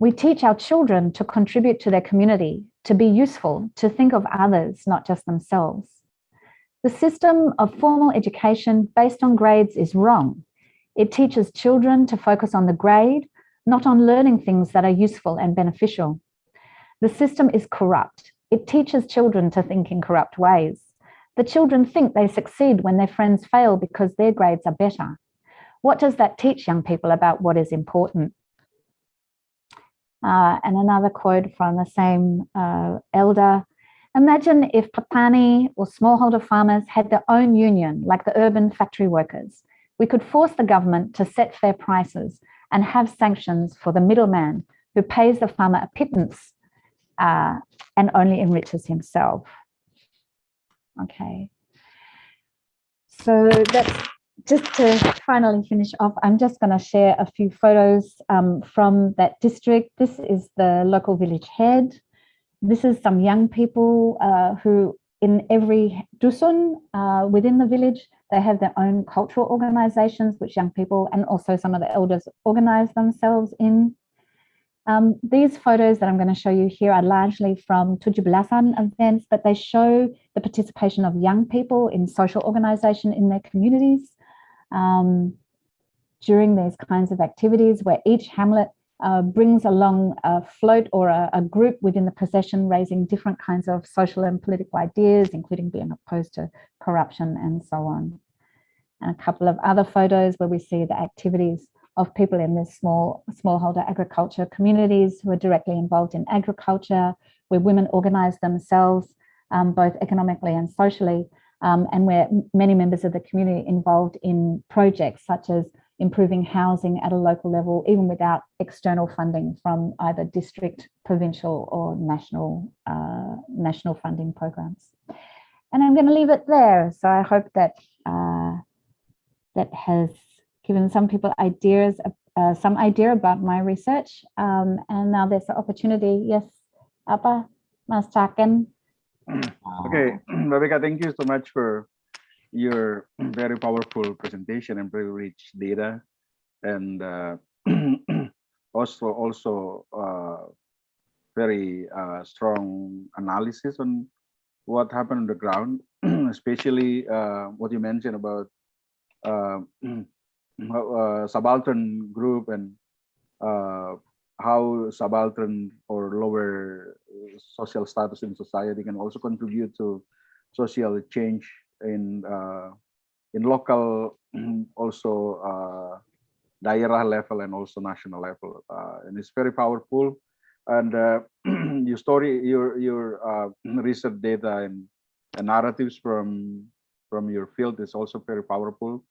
We teach our children to contribute to their community, to be useful, to think of others, not just themselves. The system of formal education based on grades is wrong. It teaches children to focus on the grade, not on learning things that are useful and beneficial. The system is corrupt. It teaches children to think in corrupt ways. The children think they succeed when their friends fail because their grades are better. What does that teach young people about what is important? And another quote from the same elder. Imagine if Patani or smallholder farmers had their own union, like the urban factory workers. We could force the government to set fair prices and have sanctions for the middleman who pays the farmer a pittance and only enriches himself. Okay. So that's just to finally finish off. I'm just going to share a few photos from that district. This is the local village head. This is some young people who in every dusun within the village, they have their own cultural organizations, which young people and also some of the elders organize themselves in. These photos that I'm going to show you here are largely from 17 events, but they show the participation of young people in social organization in their communities during these kinds of activities where each hamlet brings along a float or a group within the procession raising different kinds of social and political ideas, including being opposed to corruption and so on. And a couple of other photos where we see the activities of people in this smallholder agriculture communities who are directly involved in agriculture, where women organize themselves both economically and socially, and where many members of the community involved in projects such as improving housing at a local level, even without external funding from either district, provincial or national funding programs. And I'm going to leave it there. So I hope that that has given some people ideas, some idea about my research. And now there's the opportunity. Yes, apa, Mas Chaken. Okay, Rebecca, thank you so much for your very powerful presentation and very rich data, and also very strong analysis on what happened on the ground, especially what you mentioned about subaltern group and how subaltern or lower social status in society can also contribute to social change in local, also daerah level and also national level, and it's very powerful. And your research data and narratives from your field is also very powerful.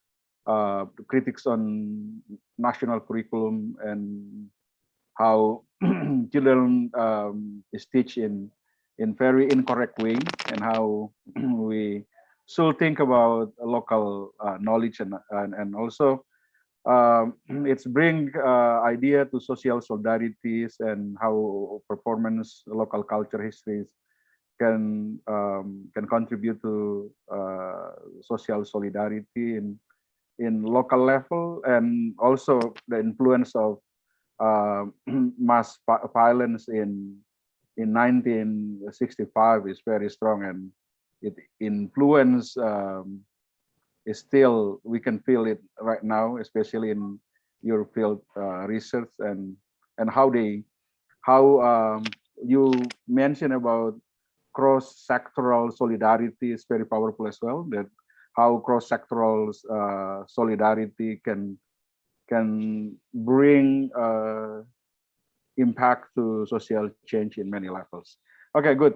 Critics on national curriculum and how children is teach in very incorrect way, and how we should think about local knowledge, and also it's bring idea to social solidarities and how performance local culture histories can contribute to social solidarity in local level, and also the influence of mass violence in 1965 is very strong, and it influence is still, we can feel it right now, especially in your field research, and how you mentioned about cross-sectoral solidarity is very powerful as well, that how cross-sectoral solidarity can bring impact to social change in many levels. Okay, good.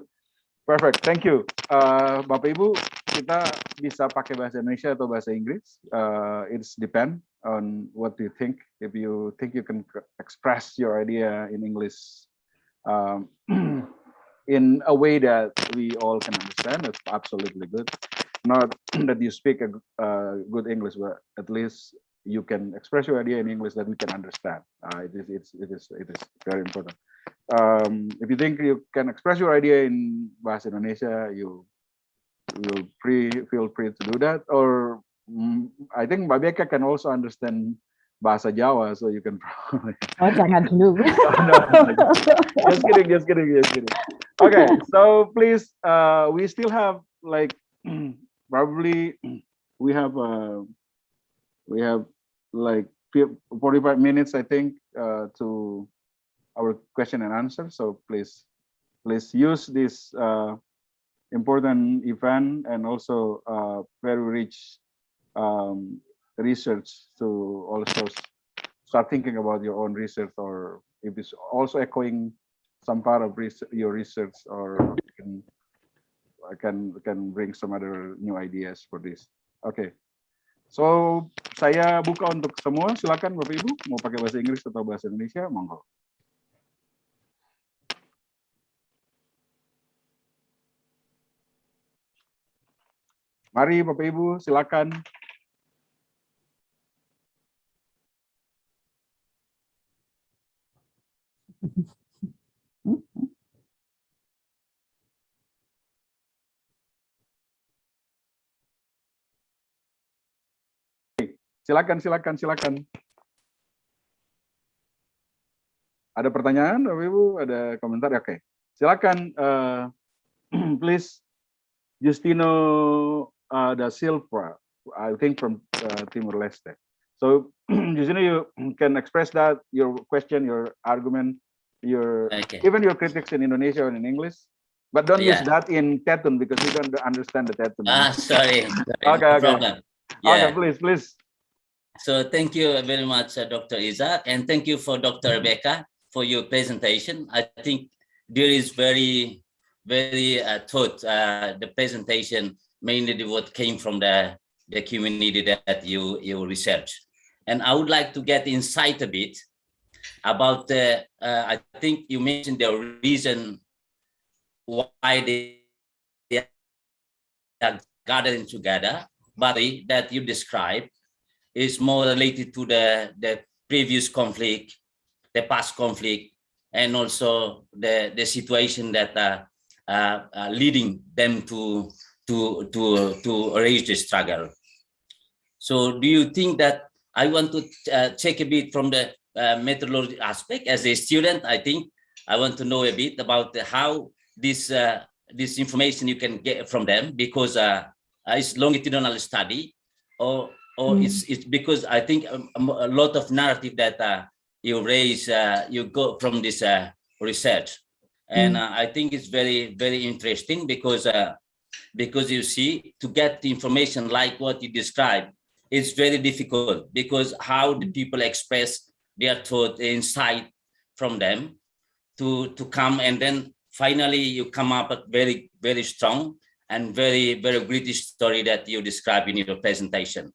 Perfect. Thank you. Bapak Ibu, kita bisa pakai bahasa Indonesia atau bahasa Inggris. It's depend on what you think. If you think you can express your idea in English in a way that we all can understand, it's absolutely good. Not that you speak a good English, but at least you can express your idea in English that we can understand. It is very important. If you think you can express your idea in bahasa Indonesia, you feel free to do that. Or I think Mbak Beka can also understand bahasa Jawa, so you can probably. Oh, jangan dulu. No, just kidding. Okay, so please, we still have like probably we have like 45 minutes, I think, to our question and answer. So please use this important event and also very rich research to also start thinking about your own research, or if it's also echoing some part of your research, or I can bring some other new ideas for this. Okay, so saya buka untuk semua. Silakan Bapak Ibu mau pakai bahasa Inggris atau bahasa Indonesia, monggo. Mari Bapak Ibu, silakan. Silakan. Ada pertanyaan, Bapak Ibu? Ada komentar? Oke, silakan. Please, Justino da Silva, I think from Timor Leste. So, Justino, you can express that your question, your argument, even your critics in Indonesia or in English, but don't use that in Tetun because we don't understand the Tetun. Sorry. Okay. No problem. Okay, please. So thank you very much, Dr. Isaac, and thank you for Dr. Rebecca for your presentation. I think there is very thought the presentation, mainly what came from the community that you research. And I would like to get insight a bit about I think you mentioned the reason why they are gathering together, but that you described is more related to the previous conflict, the past conflict, and also the situation that leading them to raise the struggle. So do you think that I want to check a bit from the methodology aspect as a student? I think I want to know a bit about how this information you can get from them, because it's longitudinal study, or it's because I think a lot of narrative that you raise, you go from this research, and I think it's very interesting because you see, to get the information like what you described, it's very difficult, because how the people express their thought, insight from them to come, and then finally you come up with very strong and very British story that you describe in your presentation.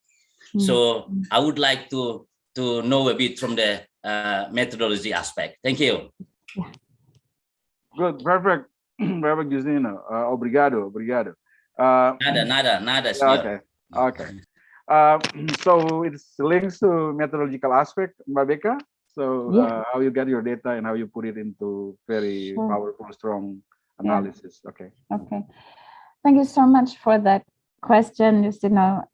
So I would like to know a bit from the methodology aspect. Thank you. Good, perfect, Justino. Obrigado. Nada, senor. Okay. So it's links to methodological aspect, Mbak Beka. So how you get your data and how you put it into very powerful, strong analysis. Okay. Thank you so much for that question, Justino.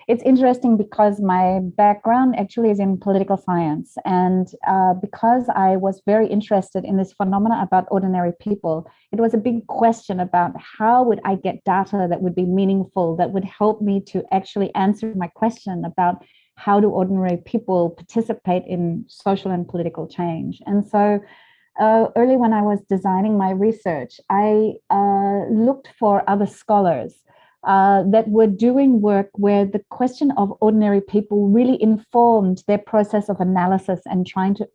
It's interesting because my background actually is in political science, and because I was very interested in this phenomena about ordinary people, it was a big question about how would I get data that would be meaningful, that would help me to actually answer my question about how do ordinary people participate in social and political change. And so early when I was designing my research, I looked for other scholars that were doing work where the question of ordinary people really informed their process of analysis and trying to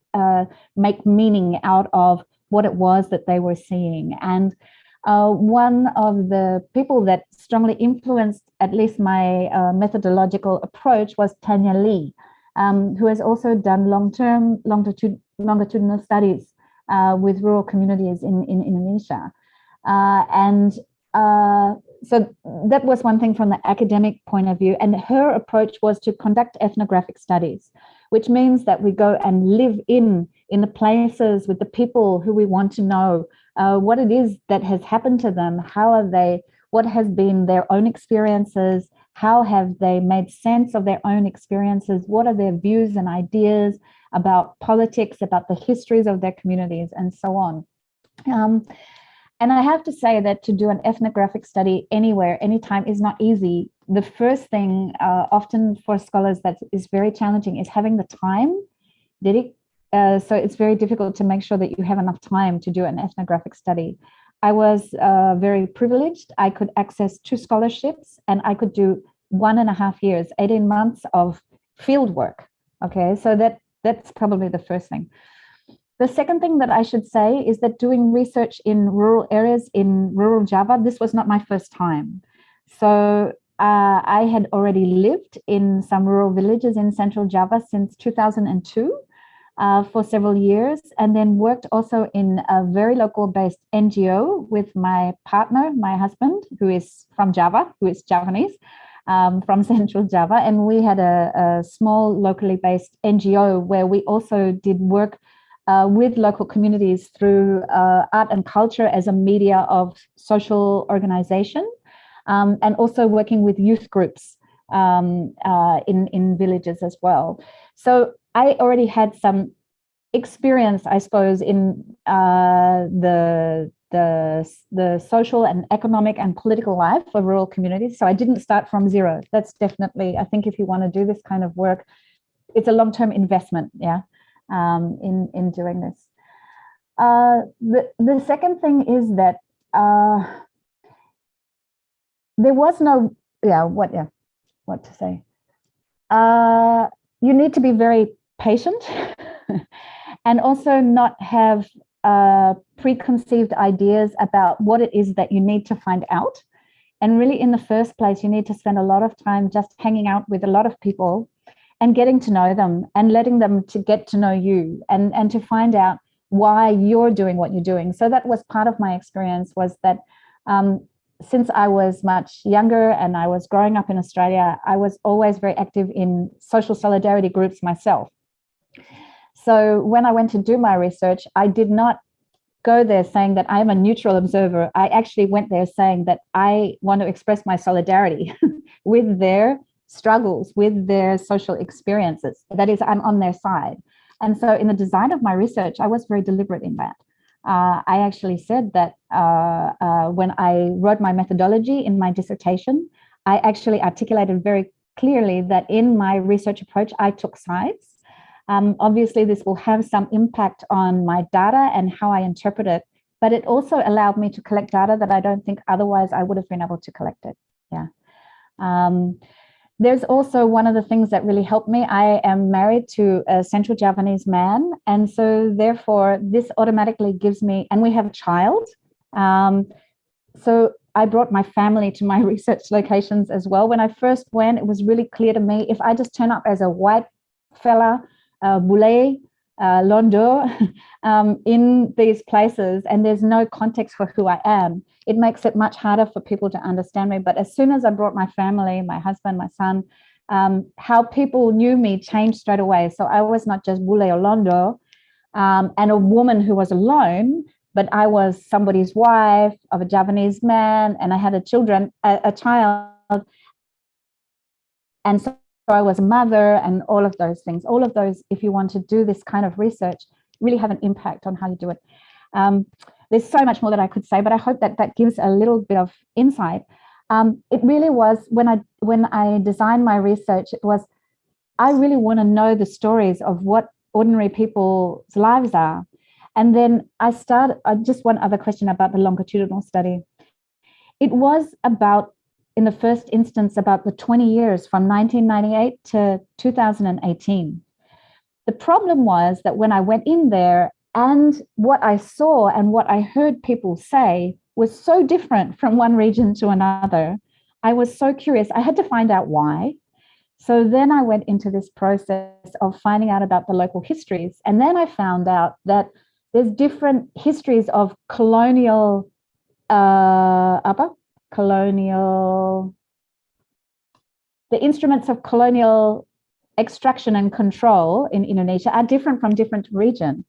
make meaning out of what it was that they were seeing. And one of the people that strongly influenced at least my methodological approach was Tanya Lee, who has also done long-term longitudinal studies with rural communities in Indonesia. And so that was one thing from the academic point of view. And her approach was to conduct ethnographic studies, which means that we go and live in the places with the people who we want to know what it is that has happened to them, how are they, what has been their own experiences, how have they made sense of their own experiences, what are their views and ideas about politics, about the histories of their communities, and so on. And I have to say that to do an ethnographic study anywhere, anytime is not easy. The first thing often for scholars that is very challenging is having the time. So it's very difficult to make sure that you have enough time to do an ethnographic study. I was very privileged. I could access 2 scholarships and I could do 1.5 years, 18 months of field work. Okay, so that's probably the first thing. The second thing that I should say is that doing research in rural areas in rural Java, this was not my first time. So I had already lived in some rural villages in central Java since 2002 for several years, and then worked also in a very local based NGO with my partner, my husband, who is from Java, who is Javanese, from central Java. And we had a small locally based NGO where we also did work with local communities through art and culture as a media of social organization, and also working with youth groups in villages as well. So I already had some experience, I suppose, in the social and economic and political life of rural communities. So I didn't start from zero. That's definitely, I think if you want to do this kind of work, it's a long-term investment, yeah. In doing this. The second thing is that there was no, what to say? You need to be very patient and also not have preconceived ideas about what it is that you need to find out. And really, in the first place, you need to spend a lot of time just hanging out with a lot of people and getting to know them and letting them to get to know you and to find out why you're doing what you're doing. So that was part of my experience, was that since I was much younger and I was growing up in Australia, I was always very active in social solidarity groups myself. So when I went to do my research, I did not go there saying that I am a neutral observer. I actually went there saying that I want to express my solidarity with their struggles, with their social experiences. That is, I'm on their side. And so in the design of my research, I was very deliberate in that. I actually said that when I wrote my methodology in my dissertation, I actually articulated very clearly that in my research approach, I took sides. Obviously, this will have some impact on my data and how I interpret it, but it also allowed me to collect data that I don't think otherwise I would have been able to collect it. Yeah. There's also one of the things that really helped me. I am married to a Central Javanese man. And so therefore, this automatically gives me, and we have a child. So I brought my family to my research locations as well. When I first went, it was really clear to me, if I just turn up as a white fella, boulet, londo, in these places, and there's no context for who I am, it makes it much harder for people to understand me. But as soon as I brought my family, my husband, my son, how people knew me changed straight away. So I was not just boulet or londo and a woman who was alone, but I was somebody's wife of a Javanese man, and I had a child. And so I was a mother, and all of those things. All of those, if you want to do this kind of research, really have an impact on how you do it. There's so much more that I could say, but I hope that that gives a little bit of insight. It really was, when I designed my research, it was, I really want to know the stories of what ordinary people's lives are. And then just one other question about the longitudinal study. It was about, in the first instance, about the 20 years from 1998 to 2018. The problem was that when I went in there, and what I saw and what I heard people say was so different from one region to another, I was so curious. I had to find out why. So then I went into this process of finding out about the local histories. And then I found out that there's different histories of colonial colonial, the instruments of colonial extraction and control in Indonesia are different from different region.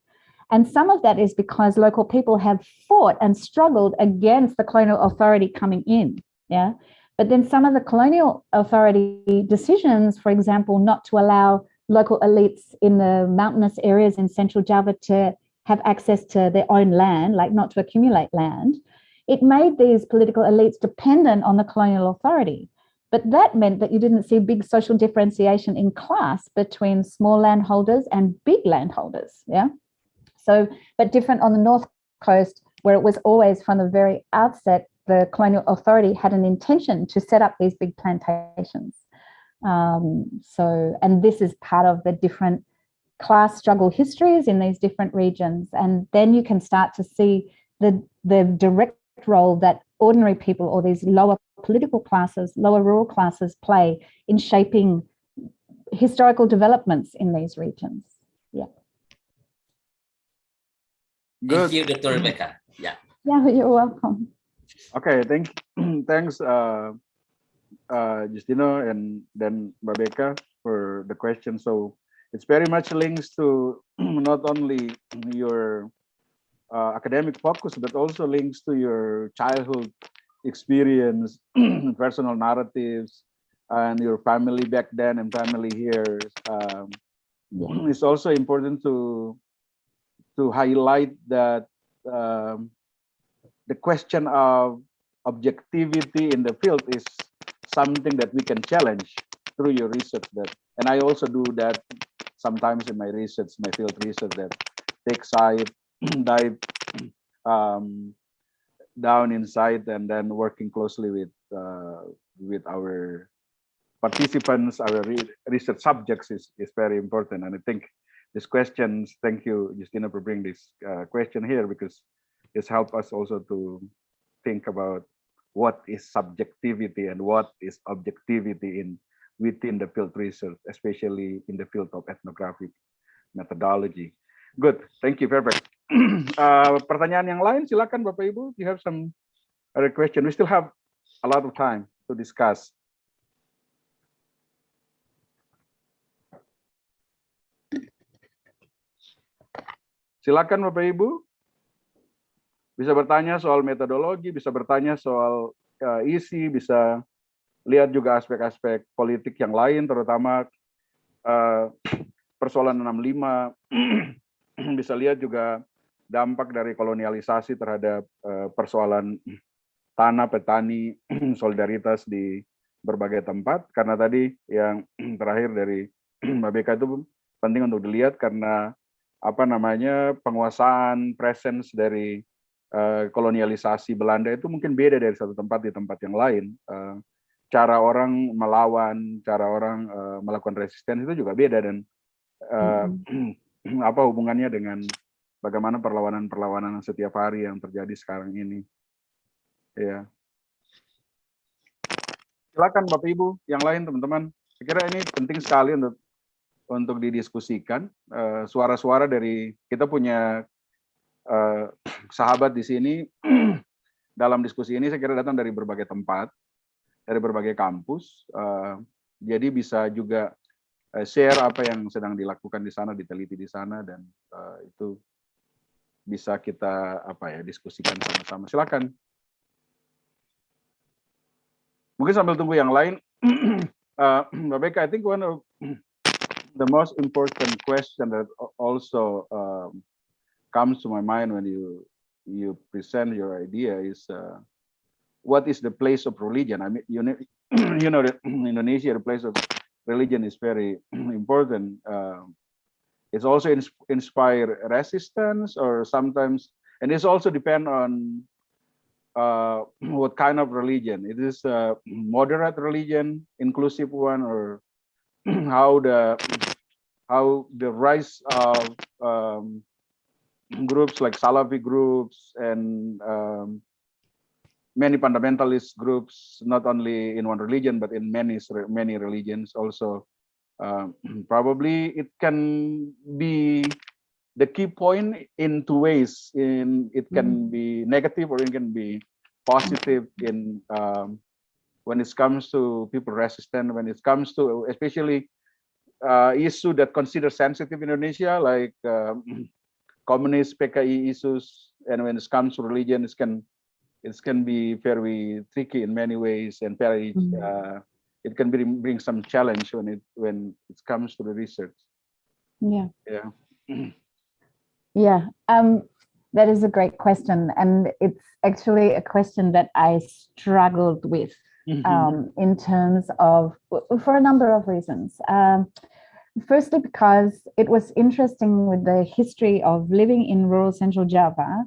And some of that is because local people have fought and struggled against the colonial authority coming in, yeah? But then some of the colonial authority decisions, for example, not to allow local elites in the mountainous areas in central Java to have access to their own land, like not to accumulate land, it made these political elites dependent on the colonial authority. But that meant that you didn't see big social differentiation in class between small landholders and big landholders, yeah? So, but different on the North Coast, where it was always from the very outset, the colonial authority had an intention to set up these big plantations. And this is part of the different class struggle histories in these different regions. And then you can start to see the direct role that ordinary people or these lower political classes, lower rural classes play in shaping historical developments in these regions. Yeah. Good. Thank you, Dr. Rebecca. Yeah. Yeah, you're welcome. Okay, thanks, Justino and then Rebecca for the question. So it's very much links to not only your academic focus, but also links to your childhood experience, personal narratives, and your family back then and family here. It's also important to highlight that the question of objectivity in the field is something that we can challenge through your research. And I also do that sometimes in my research, my field research, that take side, dive down inside, and then working closely with our participants, our research subjects is very important. And I think these questions, thank you, Justina, for bringing this question here, because it's helped us also to think about what is subjectivity and what is objectivity within the field research, especially in the field of ethnographic methodology. Good, thank you, perfect. Pertanyaan yang lain, silakan Bapak Ibu. You have some other question. We still have a lot of time to discuss. Silakan Bapak Ibu. Bisa bertanya soal metodologi, bisa bertanya soal isi, bisa lihat juga aspek-aspek politik yang lain, terutama persoalan 65. Bisa lihat juga dampak dari kolonialisasi terhadap persoalan tanah, petani, solidaritas di berbagai tempat. Karena tadi yang terakhir dari Mbak Beka itu penting untuk dilihat karena penguasaan presence dari kolonialisasi Belanda itu mungkin beda dari satu tempat di tempat yang lain. Cara orang melawan, cara orang melakukan resistensi itu juga beda, dan apa hubungannya dengan bagaimana perlawanan-perlawanan setiap hari yang terjadi sekarang ini. Ya. Silakan Bapak Ibu yang lain, teman-teman. Saya kira ini penting sekali untuk didiskusikan. Suara-suara dari kita punya sahabat di sini dalam diskusi ini saya kira datang dari berbagai tempat, dari berbagai kampus. Jadi bisa juga share apa yang sedang dilakukan di sana, diteliti di sana, dan itu bisa kita diskusikan sama-sama. Silakan. Mungkin sambil tunggu yang lain, Mbak Beka, I think one of the most important question that also comes to my mind when you present your idea is what is the place of religion? I mean, you know that in Indonesia the place of religion is very important. It's also inspire resistance, or sometimes, and it's also depend on what kind of religion. It is a moderate religion, inclusive one, or how the rise of groups like Salafi groups and many fundamentalist groups, not only in one religion but in many religions also. Probably it can be the key point in two ways. It can be negative or it can be positive in when it comes to people resistant, when it comes to especially issue that consider sensitive in Indonesia, like communist PKI issues, and when it comes to religion, it can be very tricky in many ways, and very it can bring some challenge when it comes to the research. Yeah. Yeah. Yeah. That is a great question, and it's actually a question that I struggled with in terms of, for a number of reasons. Firstly, because it was interesting with the history of living in rural Central Java.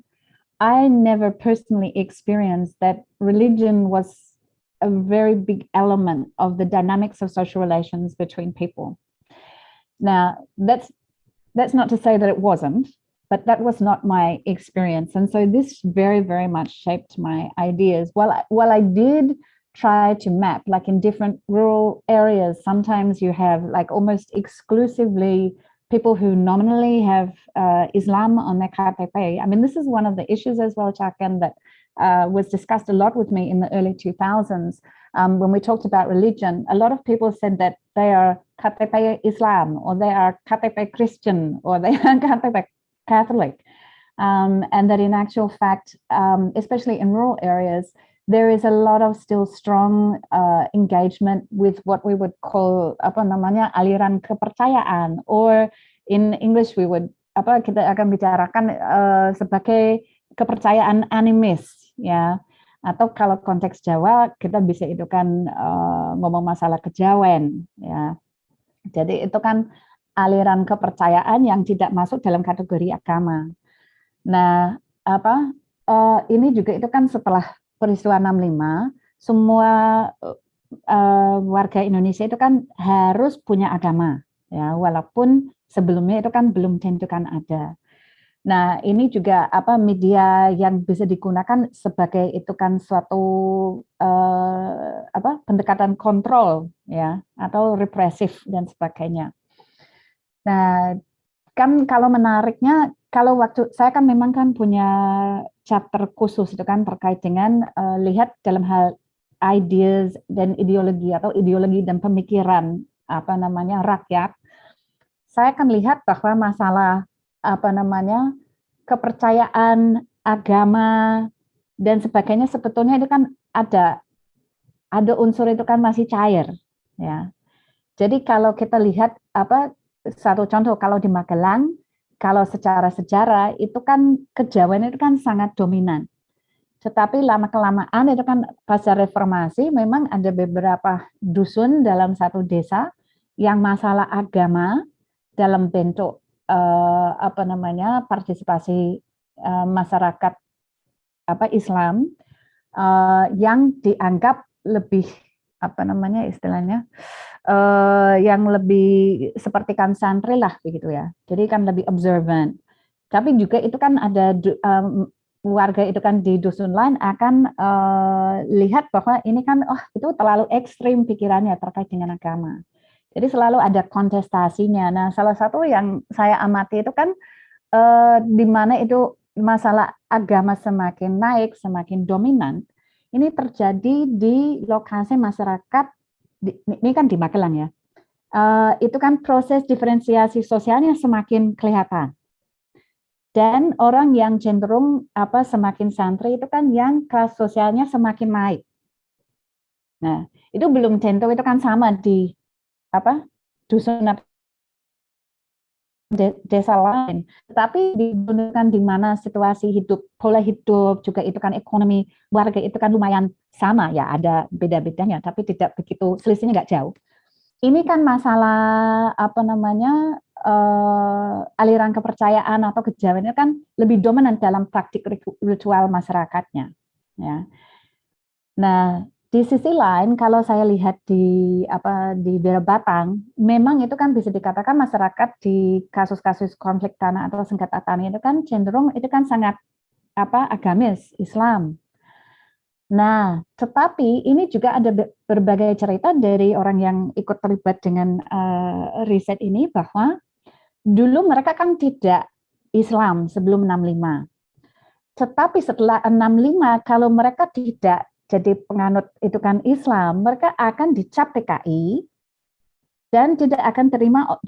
I never personally experienced that religion was a very big element of the dynamics of social relations between people. Now, that's not to say that it wasn't, but that was not my experience. And so this very, very much shaped my ideas. While I did try to map, like in different rural areas, sometimes you have like almost exclusively people who nominally have Islam on their KTP. I mean, this is one of the issues as well, Chakan, that was discussed a lot with me in the early 2000s. When we talked about religion, a lot of people said that they are KTP Islam, or they are KTP Christian, or they are KTP Catholic. And that in actual fact, especially in rural areas, there is a lot of still strong engagement with what we would call aliran kepercayaan, or in English we would kita akan bicarakan sebagai kepercayaan animis, ya. Atau kalau konteks Jawa kita bisa itu kan ngomong masalah kejawen, ya. Jadi itu kan aliran kepercayaan yang tidak masuk dalam kategori agama. Nah, ini juga itu kan setelah peristiwa 65, semua warga Indonesia itu kan harus punya agama, ya, walaupun sebelumnya itu kan belum tentu kan ada. Nah, ini juga media yang bisa digunakan sebagai itu kan suatu pendekatan kontrol, ya, atau represif dan sebagainya. Nah, kan kalau menariknya, kalau waktu saya kan memang kan punya chapter khusus itu kan terkait dengan lihat dalam hal ideas dan ideologi, atau ideologi dan pemikiran rakyat. Saya akan lihat bahwa masalah kepercayaan agama dan sebagainya sebetulnya itu kan ada unsur itu kan masih cair, ya. Jadi kalau kita lihat satu contoh, kalau di Magelang, kalau secara sejarah itu kan kejawen itu kan sangat dominan. Tetapi lama-kelamaan itu kan pasca reformasi memang ada beberapa dusun dalam satu desa yang masalah agama dalam bentuk partisipasi masyarakat Islam yang dianggap lebih yang lebih seperti kan santri lah begitu ya. Jadi kan lebih observant. Tapi juga itu kan ada warga itu kan di dusun lain akan lihat bahwa ini kan itu terlalu ekstrim pikirannya terkait dengan agama. Jadi selalu ada kontestasinya. Nah, salah satu yang saya amati itu kan di mana itu masalah agama semakin naik, semakin dominan. Ini terjadi di lokasi masyarakat, ini kan di Magelang ya, itu kan proses diferensiasi sosialnya semakin kelihatan. Dan orang yang cenderung semakin santri itu kan yang kelas sosialnya semakin naik. Nah, itu belum tentu itu kan sama di dusun desa lain, tetapi digunakan di mana situasi hidup, pola hidup juga itu kan ekonomi warga itu kan lumayan sama ya, ada beda-bedanya, tapi tidak begitu, selisihnya nggak jauh. Ini kan masalah aliran kepercayaan atau kejawen itu kan lebih dominan dalam praktik ritual masyarakatnya, ya. Nah, di sisi lain, kalau saya lihat di daerah Batang, memang itu kan bisa dikatakan masyarakat di kasus-kasus konflik tanah atau sengketa tanah itu kan cenderung itu kan sangat agamis, Islam. Nah, tetapi ini juga ada berbagai cerita dari orang yang ikut terlibat dengan riset ini bahwa dulu mereka kan tidak Islam sebelum 65. tetapi setelah 65 kalau mereka tidak jadi penganut itu kan Islam, mereka akan dicap PKI dan tidak akan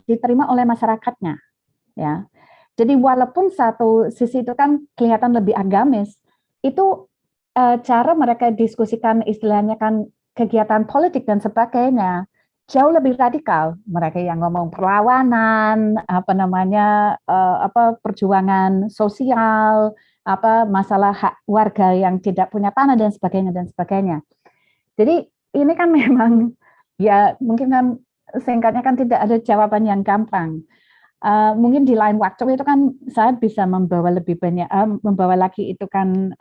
diterima oleh masyarakatnya, ya. Jadi walaupun satu sisi itu kan kelihatan lebih agamis, itu cara mereka diskusikan istilahnya kan kegiatan politik dan sebagainya jauh lebih radikal. Mereka yang ngomong perlawanan, perjuangan sosial, masalah hak warga yang tidak punya tanah dan sebagainya dan sebagainya. Jadi ini kan memang ya mungkin kan singkatnya kan tidak ada jawaban yang gampang. Mungkin di lain waktu itu kan saya bisa membawa lebih banyak, membawa lagi itu kan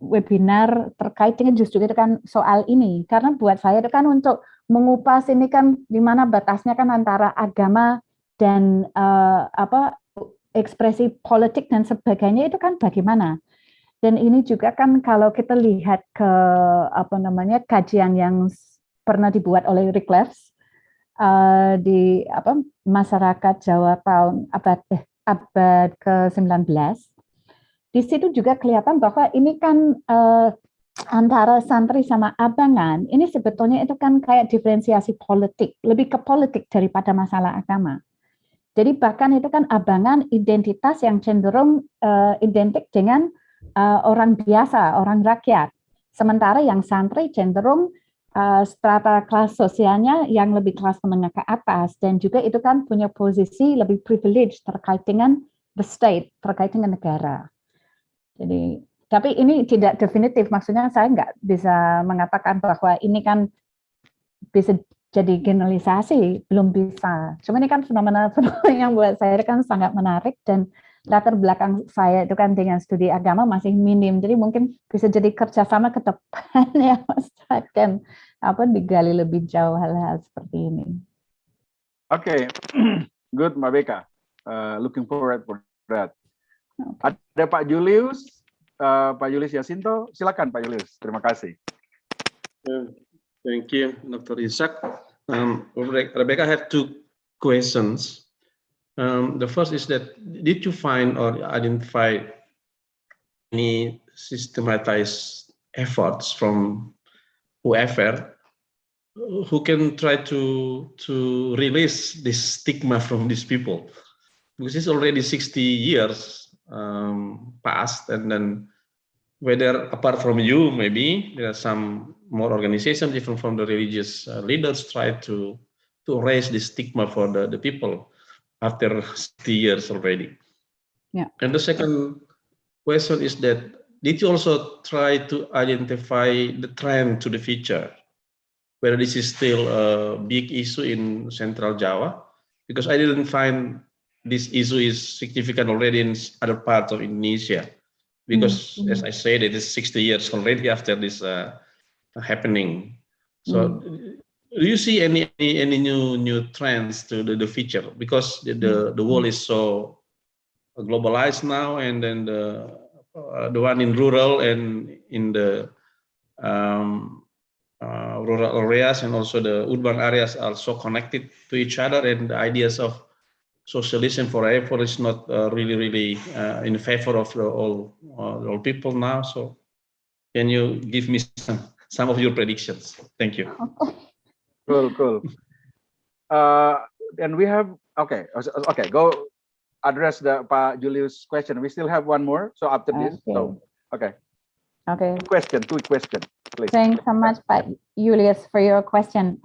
webinar terkait dengan justru itu kan soal ini. Karena buat saya itu kan untuk mengupas ini kan di mana batasnya kan antara agama dan ekspresi politik dan sebagainya itu kan bagaimana. Dan ini juga kan kalau kita lihat ke kajian yang pernah dibuat oleh Rick Leves di masyarakat Jawa tahun abad ke-19, di situ juga kelihatan bahwa ini kan antara santri sama abangan ini sebetulnya itu kan kayak diferensiasi politik, lebih ke politik daripada masalah agama. Jadi bahkan itu kan abangan identitas yang cenderung identik dengan orang biasa, orang rakyat. Sementara yang santri cenderung strata kelas sosialnya yang lebih kelas menengah ke atas, dan juga itu kan punya posisi lebih privilege terkait dengan the state, terkait dengan negara. Jadi, tapi ini tidak definitif, maksudnya saya nggak bisa mengatakan bahwa ini kan bisa jadi generalisasi, belum bisa. Cuma ini kan fenomena yang buat saya kan sangat menarik, dan latar belakang saya itu kan dengan studi agama masih minim, jadi mungkin bisa jadi kerjasama ke depan ya Mas, dan digali lebih jauh hal-hal seperti ini. Oke, good Mbak Beka, looking forward for that. Okay. Ada Pak Julius Yasinto, silakan Pak Julius, terima kasih. Thank you, Dr. Ishak. Rebecca had two questions. The first is that, did you find or identify any systematized efforts from whoever who can try to release this stigma from these people? Because it's already 60 years passed, and then whether apart from you, maybe there are some more organizations, even from the religious leaders, try to erase the stigma for the people after 60 years already. Yeah. And the second question is that, did you also try to identify the trend to the future, whether this is still a big issue in Central Java? Because I didn't find this issue is significant already in other parts of Indonesia. Because as I said, it is 60 years already after this happening. So do you see any new trends to the future? Because the world is so globalized now, and then the one in rural and in the rural areas and also the urban areas are so connected to each other, and the ideas of socialism forever is not really in favor of all people now. So can you give me some of your predictions? Thank you. Cool. And we have, okay, go address the Pak Julius question. We still have one more, so after this, okay. Two question, please. Thanks so much Pak Julius for your question.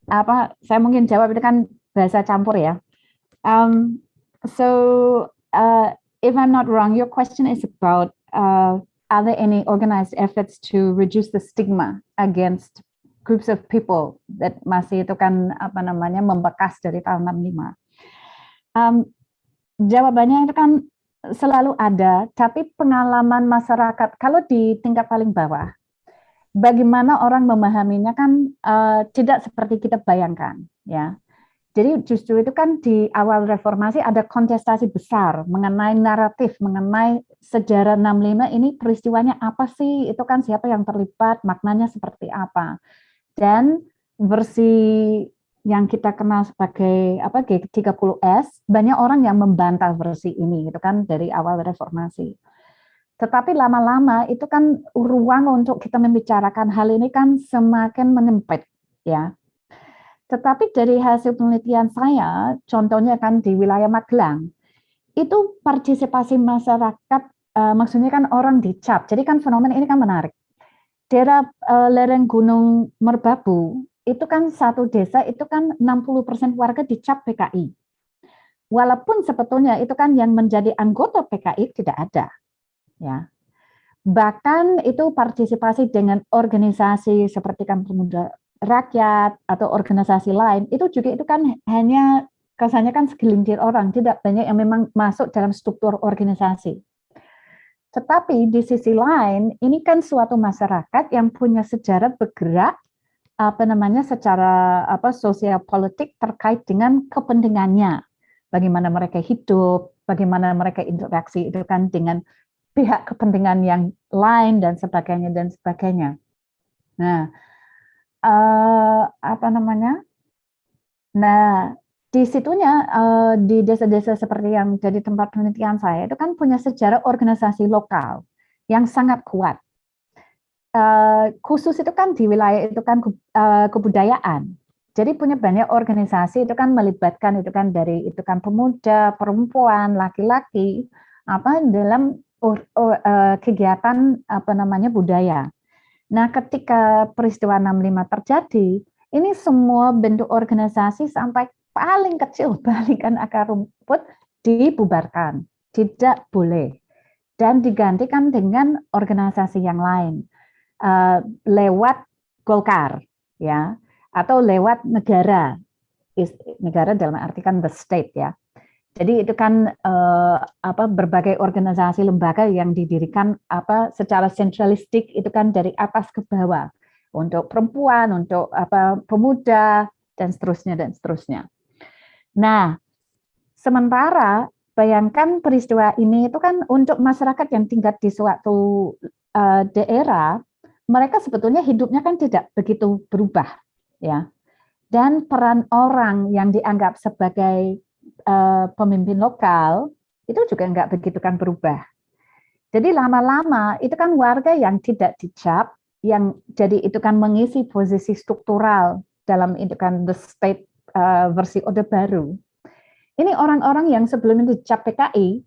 Saya mungkin jawab itu kan bahasa campur ya. If I'm not wrong, your question is about are there any organized efforts to reduce the stigma against groups of people that masih itu kan membekas dari tahun 65. Jawabannya itu kan selalu ada, tapi pengalaman masyarakat kalau di tingkat paling bawah, bagaimana orang memahaminya kan tidak seperti kita bayangkan, ya. Jadi justru itu kan di awal reformasi ada kontestasi besar mengenai naratif, mengenai sejarah 65 ini peristiwanya apa sih, itu kan siapa yang terlibat, maknanya seperti apa. Dan versi yang kita kenal sebagai G30S, banyak orang yang membantah versi ini, itu kan dari awal reformasi. Tetapi lama-lama itu kan ruang untuk kita membicarakan hal ini kan semakin menyempit, ya. Tetapi dari hasil penelitian saya, contohnya kan di wilayah Magelang, itu partisipasi masyarakat, maksudnya kan orang dicap. Jadi kan fenomena ini kan menarik. Daerah lereng Gunung Merbabu, itu kan satu desa itu kan 60% warga dicap PKI. Walaupun sebetulnya itu kan yang menjadi anggota PKI tidak ada. Ya, bahkan itu partisipasi dengan organisasi seperti kan Pemuda Rakyat atau organisasi lain itu juga itu kan hanya kesannya kan segelintir orang, tidak banyak yang memang masuk dalam struktur organisasi. Tetapi di sisi lain ini kan suatu masyarakat yang punya sejarah bergerak secara sosial politik terkait dengan kepentingannya, bagaimana mereka hidup, bagaimana mereka interaksi itu kan dengan pihak kepentingan yang lain dan sebagainya dan sebagainya. Nah, Nah, di situnya di desa-desa seperti yang jadi tempat penelitian saya itu kan punya sejarah organisasi lokal yang sangat kuat. Khusus itu kan di wilayah itu kan kebudayaan. Jadi punya banyak organisasi itu kan melibatkan itu kan dari itu kan pemuda, perempuan, laki-laki dalam kegiatan budaya. Nah, ketika peristiwa 65 terjadi, ini semua bentuk organisasi sampai paling kecil balikan akar rumput dibubarkan, tidak boleh, dan digantikan dengan organisasi yang lain lewat Golkar, ya, atau lewat negara dalam arti kan the state, ya. Jadi itu kan berbagai organisasi lembaga yang didirikan secara sentralistik itu kan dari atas ke bawah untuk perempuan, untuk pemuda dan seterusnya. Nah, sementara bayangkan peristiwa ini itu kan untuk masyarakat yang tinggal di suatu daerah, mereka sebetulnya hidupnya kan tidak begitu berubah, ya. Dan peran orang yang dianggap sebagai pemimpin lokal itu juga nggak begitu kan berubah. Jadi lama-lama itu kan warga yang tidak dicap, yang jadi itu kan mengisi posisi struktural dalam itu kan the state versi Orde Baru. Ini orang-orang yang sebelumnya dicap PKI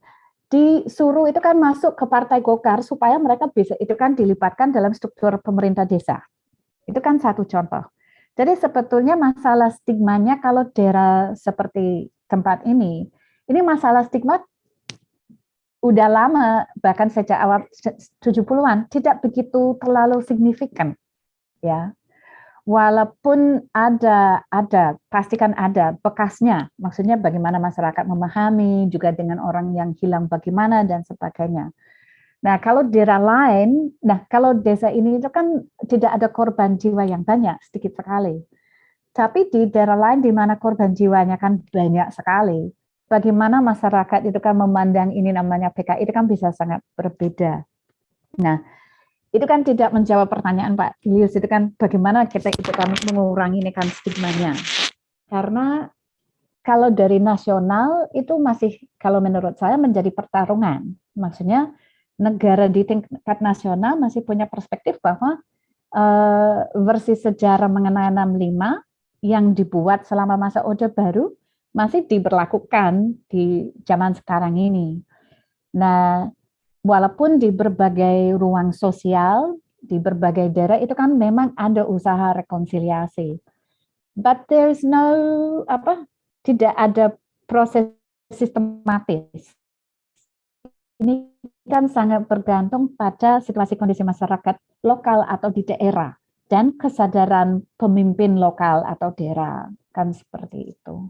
disuruh itu kan masuk ke Partai Golkar supaya mereka bisa itu kan dilibatkan dalam struktur pemerintah desa. Itu kan satu contoh. Jadi sebetulnya masalah stigmanya kalau daerah seperti tempat ini masalah stigma udah lama, bahkan sejak awal 70-an tidak begitu terlalu signifikan, ya. Walaupun ada pastikan ada bekasnya, maksudnya bagaimana masyarakat memahami, juga dengan orang yang hilang bagaimana dan sebagainya. Nah, kalau daerah lain, kalau desa ini itu kan tidak ada korban jiwa yang banyak, sedikit sekali. Tapi di daerah lain di mana korban jiwanya kan banyak sekali, bagaimana masyarakat itu kan memandang ini namanya PKI itu kan bisa sangat berbeda. Nah, itu kan tidak menjawab pertanyaan Pak Julius, itu kan bagaimana kita itu kan mengurangi ini kan stigmanya. Karena kalau dari nasional itu masih kalau menurut saya menjadi pertarungan. Maksudnya negara di tingkat nasional masih punya perspektif bahwa versi sejarah mengenai 65 yang dibuat selama masa Orde Baru masih diberlakukan di zaman sekarang ini. Nah, walaupun di berbagai ruang sosial, di berbagai daerah itu kan memang ada usaha rekonsiliasi. But there's no tidak ada proses sistematis. Ini kan sangat bergantung pada situasi kondisi masyarakat lokal atau di daerah dan kesadaran pemimpin lokal atau daerah, kan seperti itu.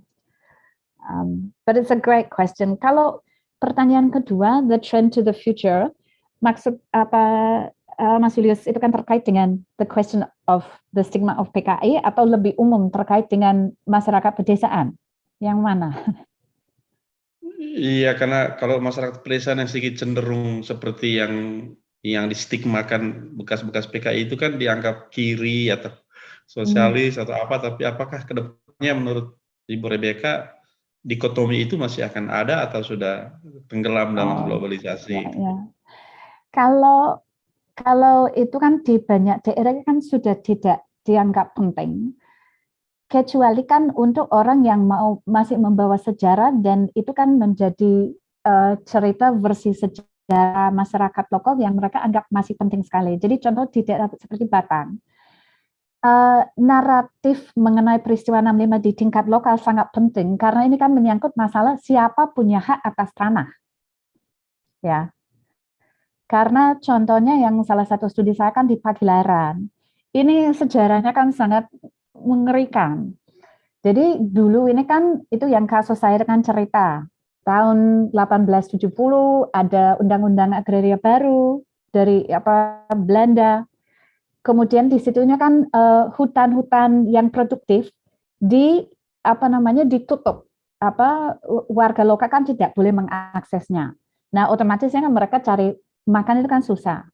But it's a great question. Kalau pertanyaan kedua, the trend to the future, maksud Mas Julius itu kan terkait dengan the question of the stigma of PKI atau lebih umum terkait dengan masyarakat pedesaan? Yang mana? Iya, karena kalau masyarakat pedesaan yang sedikit cenderung seperti yang distigmakan bekas-bekas PKI itu kan dianggap kiri atau sosialis atau apa, tapi apakah kedepannya menurut Ibu Rebecca dikotomi itu masih akan ada atau sudah tenggelam dalam globalisasi? Ya. Kalau itu kan di banyak daerah kan sudah tidak dianggap penting, kecuali kan untuk orang yang masih membawa sejarah, dan itu kan menjadi cerita versi sejarah masyarakat lokal yang mereka anggap masih penting sekali. Jadi contoh di daerah seperti Batam, naratif mengenai peristiwa 65 di tingkat lokal sangat penting karena ini kan menyangkut masalah siapa punya hak atas tanah, ya. Karena contohnya yang salah satu studi saya kan di Pagilaran, ini sejarahnya kan sangat mengerikan. Jadi dulu ini kan itu yang kasus saya kan cerita, tahun 1870 ada undang-undang agraria baru dari Belanda. Kemudian di situnya kan hutan-hutan yang produktif ditutup. Warga lokal kan tidak boleh mengaksesnya. Nah, otomatis kan mereka cari makan itu kan susah.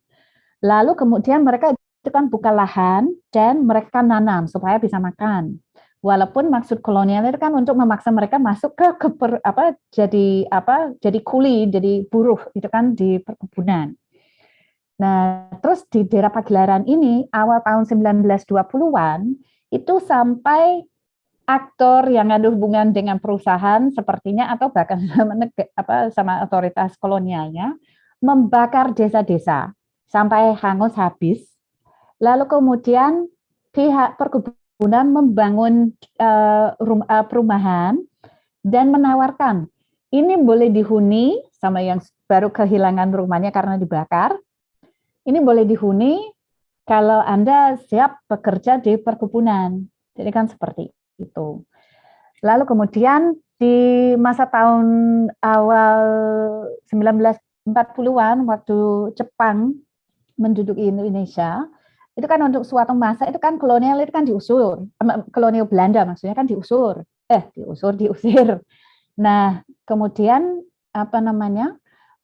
Lalu kemudian mereka itu kan buka lahan dan mereka nanam supaya bisa makan. Walaupun maksud kolonial itu kan untuk memaksa mereka masuk jadi kuli, jadi buruh itu kan di perkebunan. Nah, terus di daerah Pagilaran ini awal tahun 1920-an itu sampai aktor yang ada hubungan dengan perusahaan sepertinya atau bahkan sama otoritas kolonialnya membakar desa-desa sampai hangus habis. Lalu kemudian pihak perkebunan membangun perumahan dan menawarkan ini boleh dihuni sama yang baru kehilangan rumahnya karena dibakar. Ini boleh dihuni kalau Anda siap bekerja di perkebunan. Jadi kan seperti itu. Lalu kemudian di masa tahun awal 1940-an waktu Jepang menduduki Indonesia, itu kan untuk suatu masa itu kan kolonial itu kan diusir. Kolonial Belanda maksudnya kan diusir. Diusir. Nah, kemudian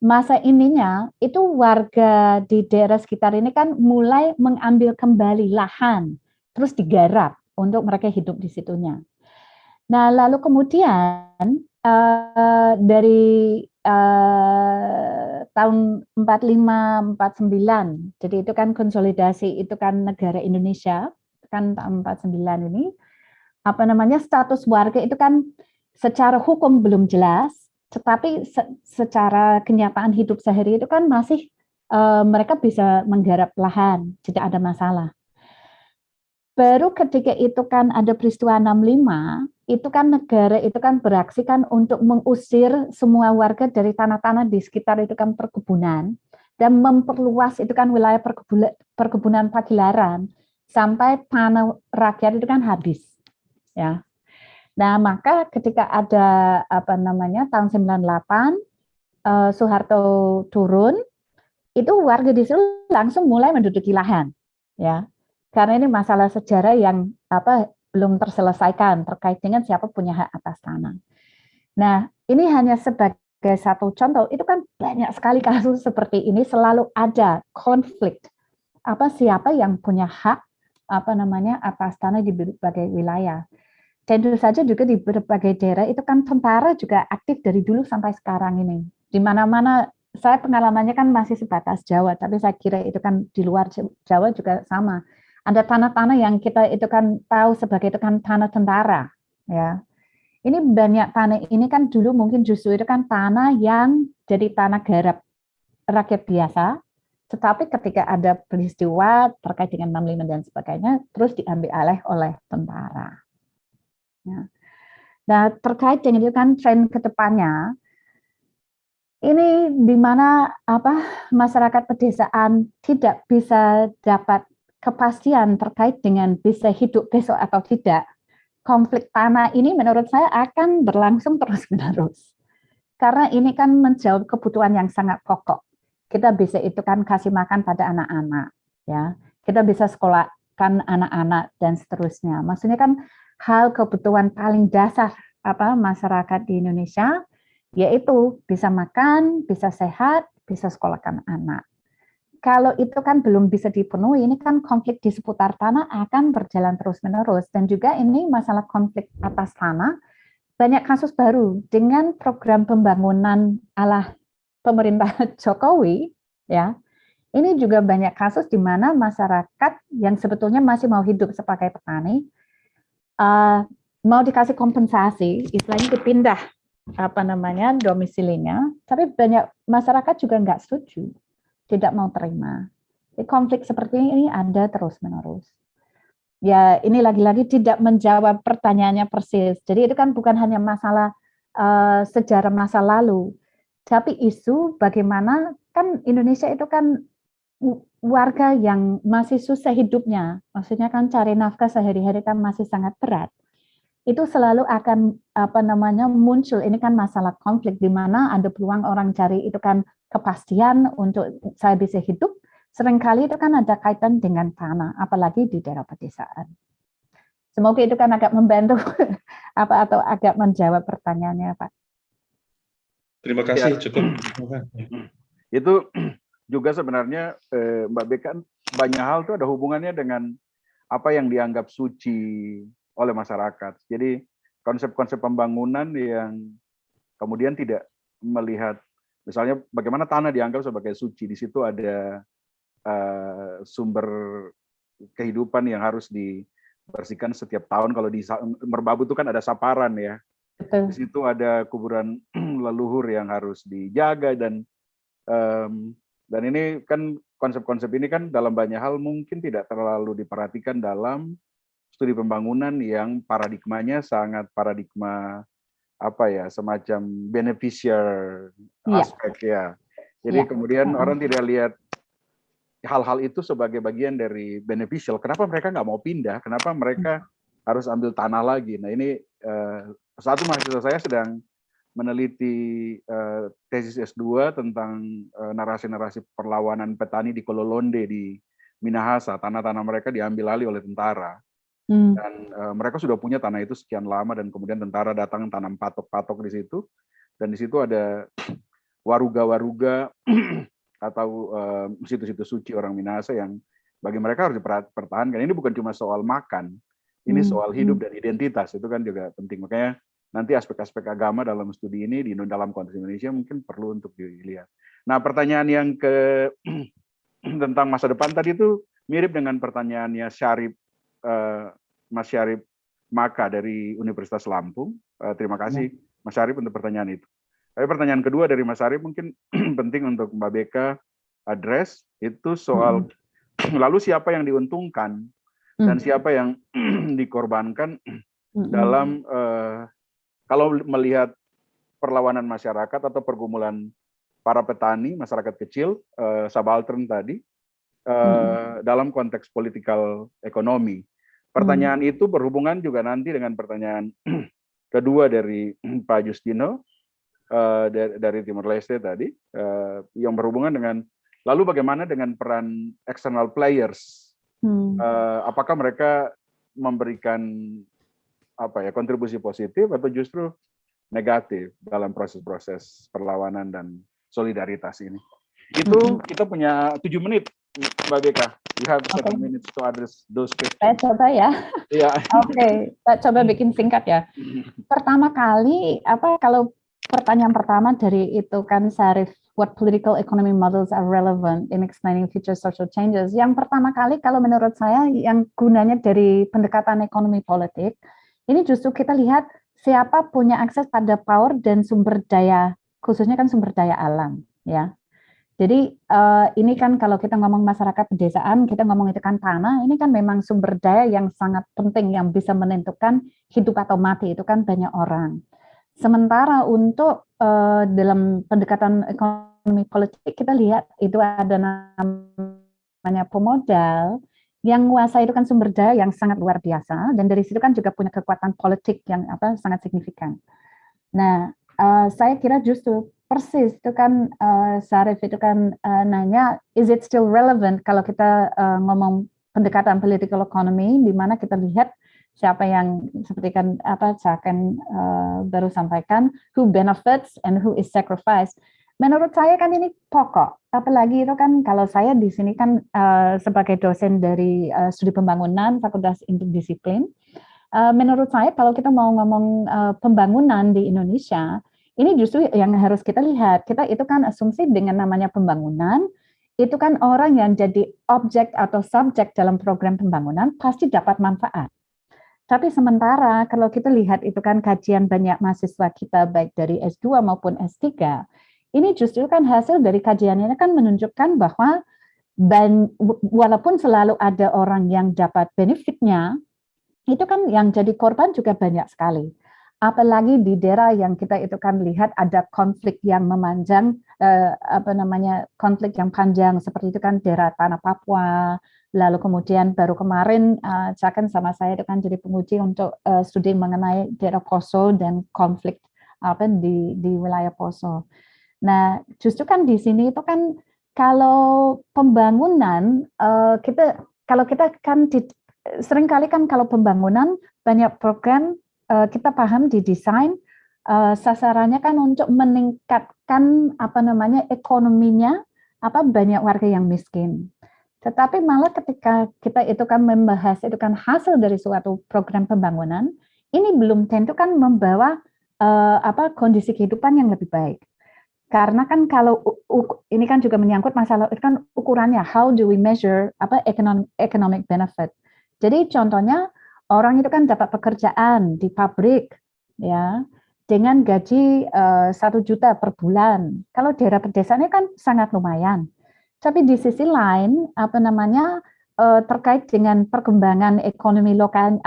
masa ininya itu warga di daerah sekitar ini kan mulai mengambil kembali lahan, terus digarap untuk mereka hidup di situnya. Nah, lalu kemudian dari tahun 45-49, jadi itu kan konsolidasi, itu kan negara Indonesia, kan tahun 49 ini, status warga itu kan secara hukum belum jelas, tetapi secara kenyataan hidup sehari itu kan masih mereka bisa menggarap lahan, tidak ada masalah. Baru ketika itu kan ada peristiwa 65, itu kan negara itu kan beraksi kan untuk mengusir semua warga dari tanah-tanah di sekitar itu kan perkebunan dan memperluas itu kan wilayah perkebunan Pagilaran sampai tanah rakyat itu kan habis, ya. Nah, maka ketika ada tahun 98 Soeharto turun, itu warga di situ langsung mulai menduduki lahan, ya. Karena ini masalah sejarah yang belum terselesaikan terkait dengan siapa punya hak atas tanah. Nah, ini hanya sebagai satu contoh, itu kan banyak sekali kasus seperti ini, selalu ada konflik siapa yang punya hak atas tanah di berbagai wilayah. Tentu saja juga di berbagai daerah itu kan tentara juga aktif dari dulu sampai sekarang ini. Di mana-mana, saya pengalamannya kan masih sebatas Jawa, tapi saya kira itu kan di luar Jawa juga sama. Ada tanah-tanah yang kita itu kan tahu sebagai itu kan tanah tentara, ya. Ini banyak tanah ini kan dulu mungkin justru itu kan tanah yang jadi tanah garap rakyat biasa, tetapi ketika ada peristiwa terkait dengan 65 dan sebagainya, terus diambil alih oleh tentara. Ya. Nah, terkait dengan itu kan tren ke depannya, ini di mana masyarakat pedesaan tidak bisa dapat kepastian terkait dengan bisa hidup besok atau tidak. Konflik tanah ini menurut saya akan berlangsung terus-menerus. Karena ini kan menjawab kebutuhan yang sangat pokok. Kita bisa itu kan kasih makan pada anak-anak, ya. Kita bisa sekolahkan anak-anak dan seterusnya. Maksudnya kan hal kebutuhan paling dasar masyarakat di Indonesia, yaitu bisa makan, bisa sehat, bisa sekolahkan anak. Kalau itu kan belum bisa dipenuhi, ini kan konflik di seputar tanah akan berjalan terus-menerus. Dan juga ini masalah konflik atas tanah, banyak kasus baru dengan program pembangunan ala pemerintah Jokowi, ya. ini juga banyak kasus di mana masyarakat yang sebetulnya masih mau hidup sebagai petani, mau dikasih kompensasi, istilahnya dipindah domisilinya, tapi banyak masyarakat juga nggak setuju, tidak mau terima. Jadi konflik seperti ini ada terus-menerus. Ya, ini lagi-lagi tidak menjawab pertanyaannya persis. Jadi itu kan bukan hanya masalah sejarah masa lalu, tapi isu bagaimana kan Indonesia itu kan warga yang masih susah hidupnya, maksudnya kan cari nafkah sehari-hari kan masih sangat berat. Itu selalu akan muncul, ini kan masalah konflik di mana ada peluang orang cari itu kan kepastian untuk saya bisa hidup, seringkali itu kan ada kaitan dengan tanah, apalagi di daerah pedesaan. Semoga itu kan agak membantu atau agak menjawab pertanyaannya, Pak. Terima kasih, cukup. Itu juga sebenarnya Mbak Beka, banyak hal itu ada hubungannya dengan apa yang dianggap suci oleh masyarakat. Jadi konsep-konsep pembangunan yang kemudian tidak melihat, misalnya bagaimana tanah dianggap sebagai suci, di situ ada sumber kehidupan yang harus dibersihkan setiap tahun. Kalau di Merbabu itu kan ada saparan ya. Betul. Di situ ada kuburan leluhur yang harus dijaga dan ini kan konsep-konsep ini kan dalam banyak hal mungkin tidak terlalu diperhatikan dalam studi pembangunan yang paradigmanya sangat paradigma semacam beneficiar aspek ya. Jadi kemudian orang tidak lihat hal-hal itu sebagai bagian dari beneficial. Kenapa mereka nggak mau pindah? Kenapa mereka harus ambil tanah lagi? Nah ini satu mahasiswa saya sedang meneliti tesis S2 tentang narasi-narasi perlawanan petani di Kololonde di Minahasa. Tanah-tanah mereka diambil alih oleh tentara. Dan mereka sudah punya tanah itu sekian lama dan kemudian tentara datang tanam patok-patok di situ. Dan di situ ada waruga-waruga atau situs-situs suci orang Minahasa yang bagi mereka harus dipertahankan. Ini bukan cuma soal makan, ini soal hidup dan identitas. Itu kan juga penting. Makanya nanti aspek-aspek agama dalam studi ini dalam konteks Indonesia mungkin perlu untuk dilihat. Nah, pertanyaan yang tentang masa depan tadi itu mirip dengan pertanyaannya Mas Syarif Maka dari Universitas Lampung. Terima kasih Mas Syarif untuk pertanyaan itu. Tapi pertanyaan kedua dari Mas Syarif mungkin penting untuk Mbak Beka address, itu soal lalu siapa yang diuntungkan dan siapa yang dikorbankan dalam kalau melihat perlawanan masyarakat atau pergumulan para petani, masyarakat kecil, subaltern tadi, dalam konteks politikal ekonomi. Pertanyaan itu berhubungan juga nanti dengan pertanyaan kedua dari Pak Justino, dari Timor Leste tadi, yang berhubungan dengan lalu bagaimana dengan peran external players, apakah mereka memberikan kontribusi positif atau justru negatif dalam proses-proses perlawanan dan solidaritas ini. Itu kita punya 7 menit, Mbak Beka. You have 7 minutes to address those questions. Saya coba ya. Iya. Oke, saya coba bikin singkat ya. Pertama kali, kalau pertanyaan pertama dari itu kan Syarif, what political economy models are relevant in explaining future social changes. Yang pertama kali kalau menurut saya yang gunanya dari pendekatan ekonomi politik, ini justru kita lihat siapa punya akses pada power dan sumber daya, khususnya kan sumber daya alam, ya. Jadi ini kan kalau kita ngomong masyarakat pedesaan, kita ngomong itu kan tanah, ini kan memang sumber daya yang sangat penting yang bisa menentukan hidup atau mati, itu kan banyak orang. Sementara untuk dalam pendekatan ekonomi politik, kita lihat itu ada namanya pemodal, yang menguasai itu kan sumber daya yang sangat luar biasa, dan dari situ kan juga punya kekuatan politik yang sangat signifikan. Nah, saya kira justru persis itu kan Syarif itu kan nanya, is it still relevant kalau kita ngomong pendekatan political economy, di mana kita lihat siapa yang seperti kan saya akan baru sampaikan, who benefits and who is sacrificed. Menurut saya kan ini pokok, apalagi itu kan kalau saya di sini kan sebagai dosen dari studi pembangunan Fakultas Interdisiplin, menurut saya kalau kita mau ngomong pembangunan di Indonesia, ini justru yang harus kita lihat. Kita itu kan asumsi dengan namanya pembangunan, itu kan orang yang jadi objek atau subjek dalam program pembangunan pasti dapat manfaat. Tapi sementara kalau kita lihat itu kan kajian banyak mahasiswa kita baik dari S2 maupun S3, ini justru kan hasil dari kajian ini kan menunjukkan bahwa walaupun selalu ada orang yang dapat benefitnya, itu kan yang jadi korban juga banyak sekali. Apalagi di daerah yang kita itu kan lihat ada konflik yang memanjang, konflik yang panjang seperti itu kan daerah tanah Papua. Lalu kemudian baru kemarin Caken sama saya itu kan jadi penguji untuk studi mengenai daerah Poso dan konflik di wilayah Poso. Nah, justru kan di sini itu kan kalau pembangunan kalau kita kan seringkali kan kalau pembangunan banyak program kita paham di desain sasarannya kan untuk meningkatkan ekonominya banyak warga yang miskin. Tetapi malah ketika kita itu kan membahas itu kan hasil dari suatu program pembangunan, ini belum tentu kan membawa kondisi kehidupan yang lebih baik. Karena kan kalau ini kan juga menyangkut masalah itu kan ukurannya, how do we measure economic benefit. Jadi contohnya orang itu kan dapat pekerjaan di pabrik ya dengan gaji 1 juta per bulan. Kalau daerah pedesaan kan sangat lumayan. Tapi di sisi lain, terkait dengan perkembangan ekonomi lokal,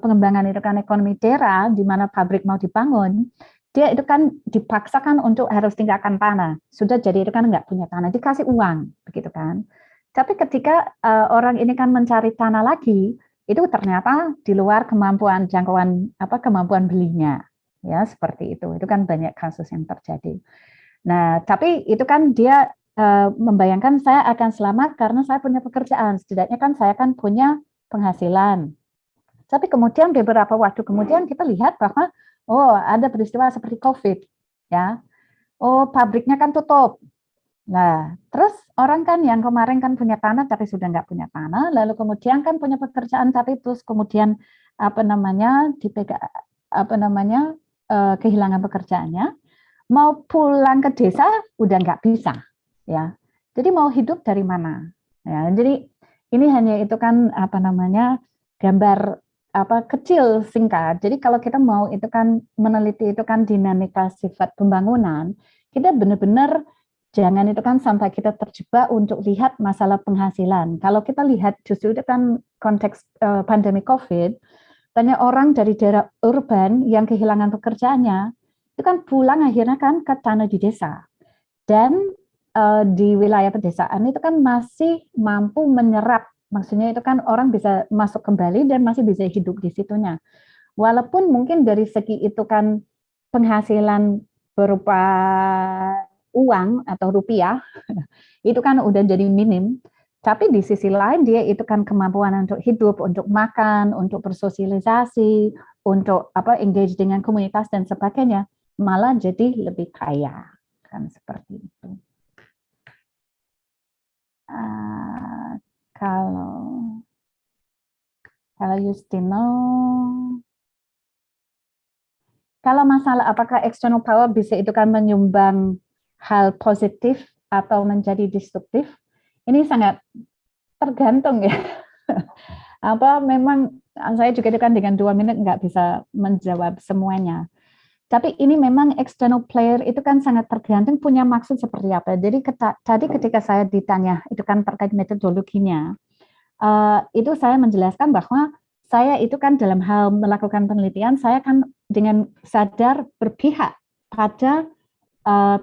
pengembangan itu kan ekonomi daerah, di mana pabrik mau dibangun, dia itu kan dipaksakan untuk harus tinggalkan tanah. Sudah jadi itu kan nggak punya tanah, dikasih uang, begitu kan. Tapi ketika orang ini kan mencari tanah lagi, itu ternyata di luar kemampuan kemampuan belinya, ya seperti itu. Itu kan banyak kasus yang terjadi. Nah, tapi itu kan dia membayangkan saya akan selamat karena saya punya pekerjaan, setidaknya kan saya kan punya penghasilan. Tapi kemudian beberapa waktu kemudian kita lihat bahwa ada peristiwa seperti COVID, ya, pabriknya kan tutup. Nah, terus orang kan yang kemarin kan punya tanah tapi sudah nggak punya tanah, lalu kemudian kan punya pekerjaan tapi terus kemudian kehilangan pekerjaannya, mau pulang ke desa udah nggak bisa. Ya, jadi mau hidup dari mana? Ya, jadi ini hanya itu kan gambar kecil singkat. Jadi kalau kita mau itu kan meneliti itu kan dinamika sifat pembangunan, kita benar-benar jangan itu kan sampai kita terjebak untuk lihat masalah penghasilan. Kalau kita lihat justru itu kan konteks pandemi COVID, banyak orang dari daerah urban yang kehilangan pekerjaannya itu kan pulang akhirnya kan ke tanah di desa dan di wilayah pedesaan itu kan masih mampu menyerap, maksudnya itu kan orang bisa masuk kembali dan masih bisa hidup di situnya. Walaupun mungkin dari segi itu kan penghasilan berupa uang atau rupiah, itu kan udah jadi minim, tapi di sisi lain dia itu kan kemampuan untuk hidup, untuk makan, untuk bersosialisasi, untuk engage dengan komunitas dan sebagainya, malah jadi lebih kaya, kan seperti itu. Kalau Justino, kalau masalah apakah external power bisa itu kan menyumbang hal positif atau menjadi destruktif, ini sangat tergantung ya. Memang saya juga itu kan dengan 2 menit nggak bisa menjawab semuanya. Tapi ini memang external player itu kan sangat tergantung punya maksud seperti apa. Jadi tadi ketika saya ditanya itu kan terkait metodologinya, itu saya menjelaskan bahwa saya itu kan dalam hal melakukan penelitian, saya kan dengan sadar berpihak pada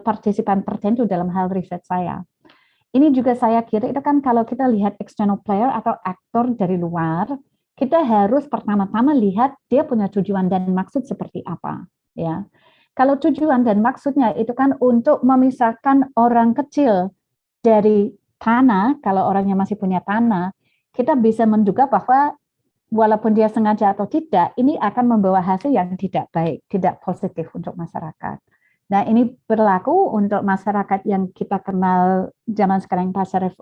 partisipan tertentu dalam hal riset saya. Ini juga saya kira itu kan kalau kita lihat external player atau aktor dari luar, kita harus pertama-tama lihat dia punya tujuan dan maksud seperti apa. Ya, kalau tujuan dan maksudnya itu kan untuk memisahkan orang kecil dari tanah, kalau orangnya masih punya tanah, kita bisa menduga bahwa walaupun dia sengaja atau tidak, ini akan membawa hasil yang tidak baik, tidak positif untuk masyarakat. Nah, ini berlaku untuk masyarakat yang kita kenal zaman sekarang pasca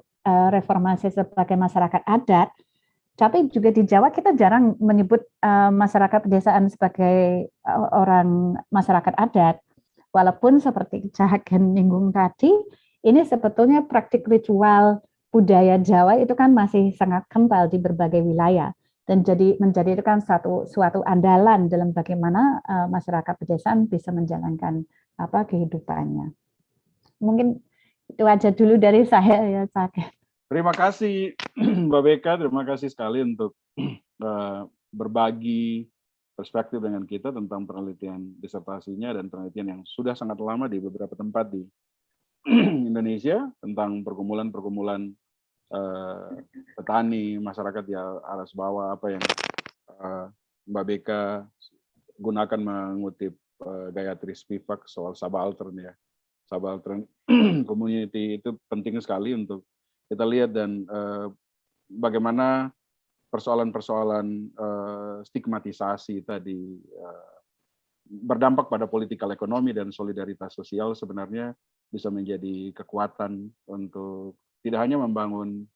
reformasi sebagai masyarakat adat. Tapi juga di Jawa kita jarang menyebut masyarakat pedesaan sebagai orang masyarakat adat. Walaupun seperti Cahagen nyinggung tadi, ini sebetulnya praktik ritual budaya Jawa itu kan masih sangat kental di berbagai wilayah dan menjadi itu kan suatu andalan dalam bagaimana masyarakat pedesaan bisa menjalankan kehidupannya. Mungkin itu aja dulu dari saya ya, Cak. Terima kasih Mbak Beka, terima kasih sekali untuk berbagi perspektif dengan kita tentang penelitian disertasinya dan penelitian yang sudah sangat lama di beberapa tempat di Indonesia tentang pergumulan-pergumulan petani, masyarakat di alas bawah, apa yang Mbak Beka gunakan mengutip Gayatri Spivak soal subaltern ya. Subaltern community itu penting sekali untuk kita lihat dan bagaimana persoalan-persoalan stigmatisasi tadi berdampak pada politikal ekonomi dan solidaritas sosial sebenarnya bisa menjadi kekuatan untuk tidak hanya membangun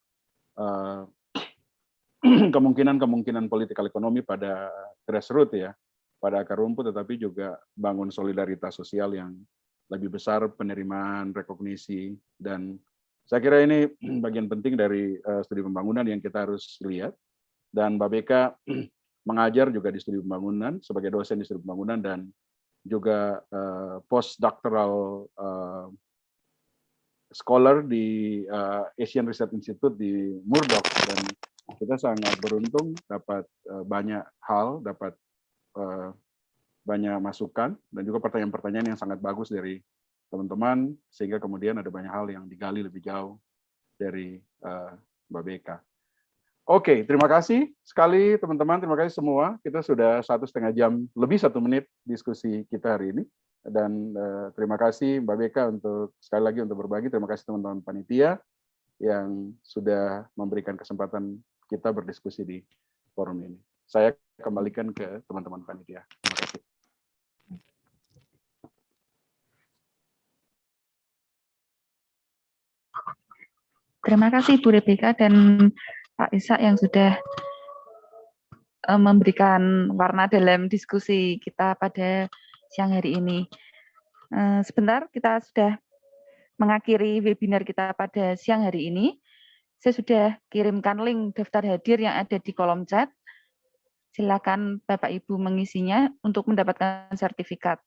kemungkinan-kemungkinan politikal ekonomi pada grassroots ya, pada akar rumput, tetapi juga bangun solidaritas sosial yang lebih besar, penerimaan, rekognisi, dan saya kira ini bagian penting dari studi pembangunan yang kita harus lihat. Dan Mbak Beka mengajar juga di studi pembangunan sebagai dosen di studi pembangunan dan juga postdoctoral scholar di Asian Research Institute di Murdoch, dan kita sangat beruntung dapat banyak hal, dapat banyak masukan dan juga pertanyaan-pertanyaan yang sangat bagus dari teman-teman sehingga kemudian ada banyak hal yang digali lebih jauh dari Mbak Beka. Oke, terima kasih sekali teman-teman, terima kasih semua. Kita sudah 1,5 jam, lebih 1 menit diskusi kita hari ini. Dan terima kasih Mbak Beka untuk sekali lagi untuk berbagi. Terima kasih teman-teman panitia yang sudah memberikan kesempatan kita berdiskusi di forum ini. Saya kembalikan ke teman-teman panitia. Terima kasih. Terima kasih Bu Rebeka dan Pak Ishak yang sudah memberikan warna dalam diskusi kita pada siang hari ini. Sebentar, kita sudah mengakhiri webinar kita pada siang hari ini. Saya sudah kirimkan link daftar hadir yang ada di kolom chat. Silakan Bapak Ibu mengisinya untuk mendapatkan sertifikat.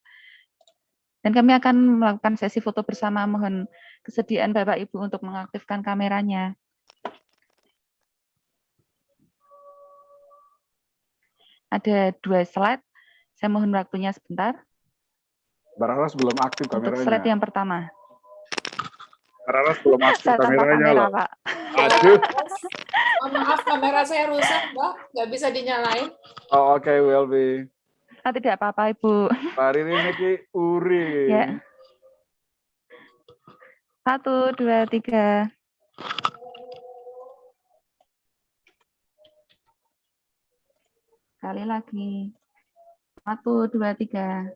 Dan kami akan melakukan sesi foto bersama. Mohon kesediaan Bapak Ibu untuk mengaktifkan kameranya. Ada 2 slide. Saya mohon waktunya sebentar. Mbak Raras belum aktif kameranya. Untuk slide yang pertama. Mbak Raras belum aktif kameranya kamera, loh. Pak. Aduh. Oh, maaf, kamera saya rusak, Mbak. Nggak bisa dinyalain. Oh, oke, will be. Tidak apa-apa, Ibu. Pak Riri Ki Uri. Ya. 1, 2, 3. Sekali lagi. 1, 2, 3.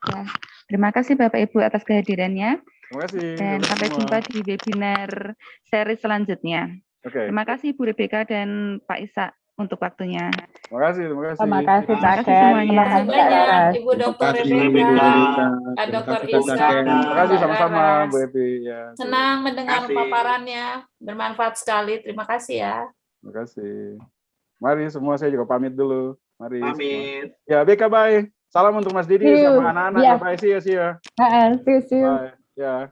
Ya, terima kasih Bapak Ibu atas kehadirannya. Terima kasih. Dan sampai jumpa di webinar seri selanjutnya. Oke. Terima kasih Bu Rebeka dan Pak Ishak untuk waktunya. Terima kasih, terima kasih. Terima kasih, Terima kasih Cak. semuanya. Terima kasih banyak, Ibu Dr. Rebeka, Pak Dr. Ishak. Terima kasih sama-sama, Mbak Bu Raras. Epi. Ya, Senang mendengar paparannya, bermanfaat sekali. Terima kasih ya. terima kasih. Mari semua, saya juga pamit dulu. Mari. Pamit. Semua. Ya, Beka, bye. Salam untuk Mas Didi See you. sama anak-anak. Yeah. Bye, see you. See you. Bye. Ya.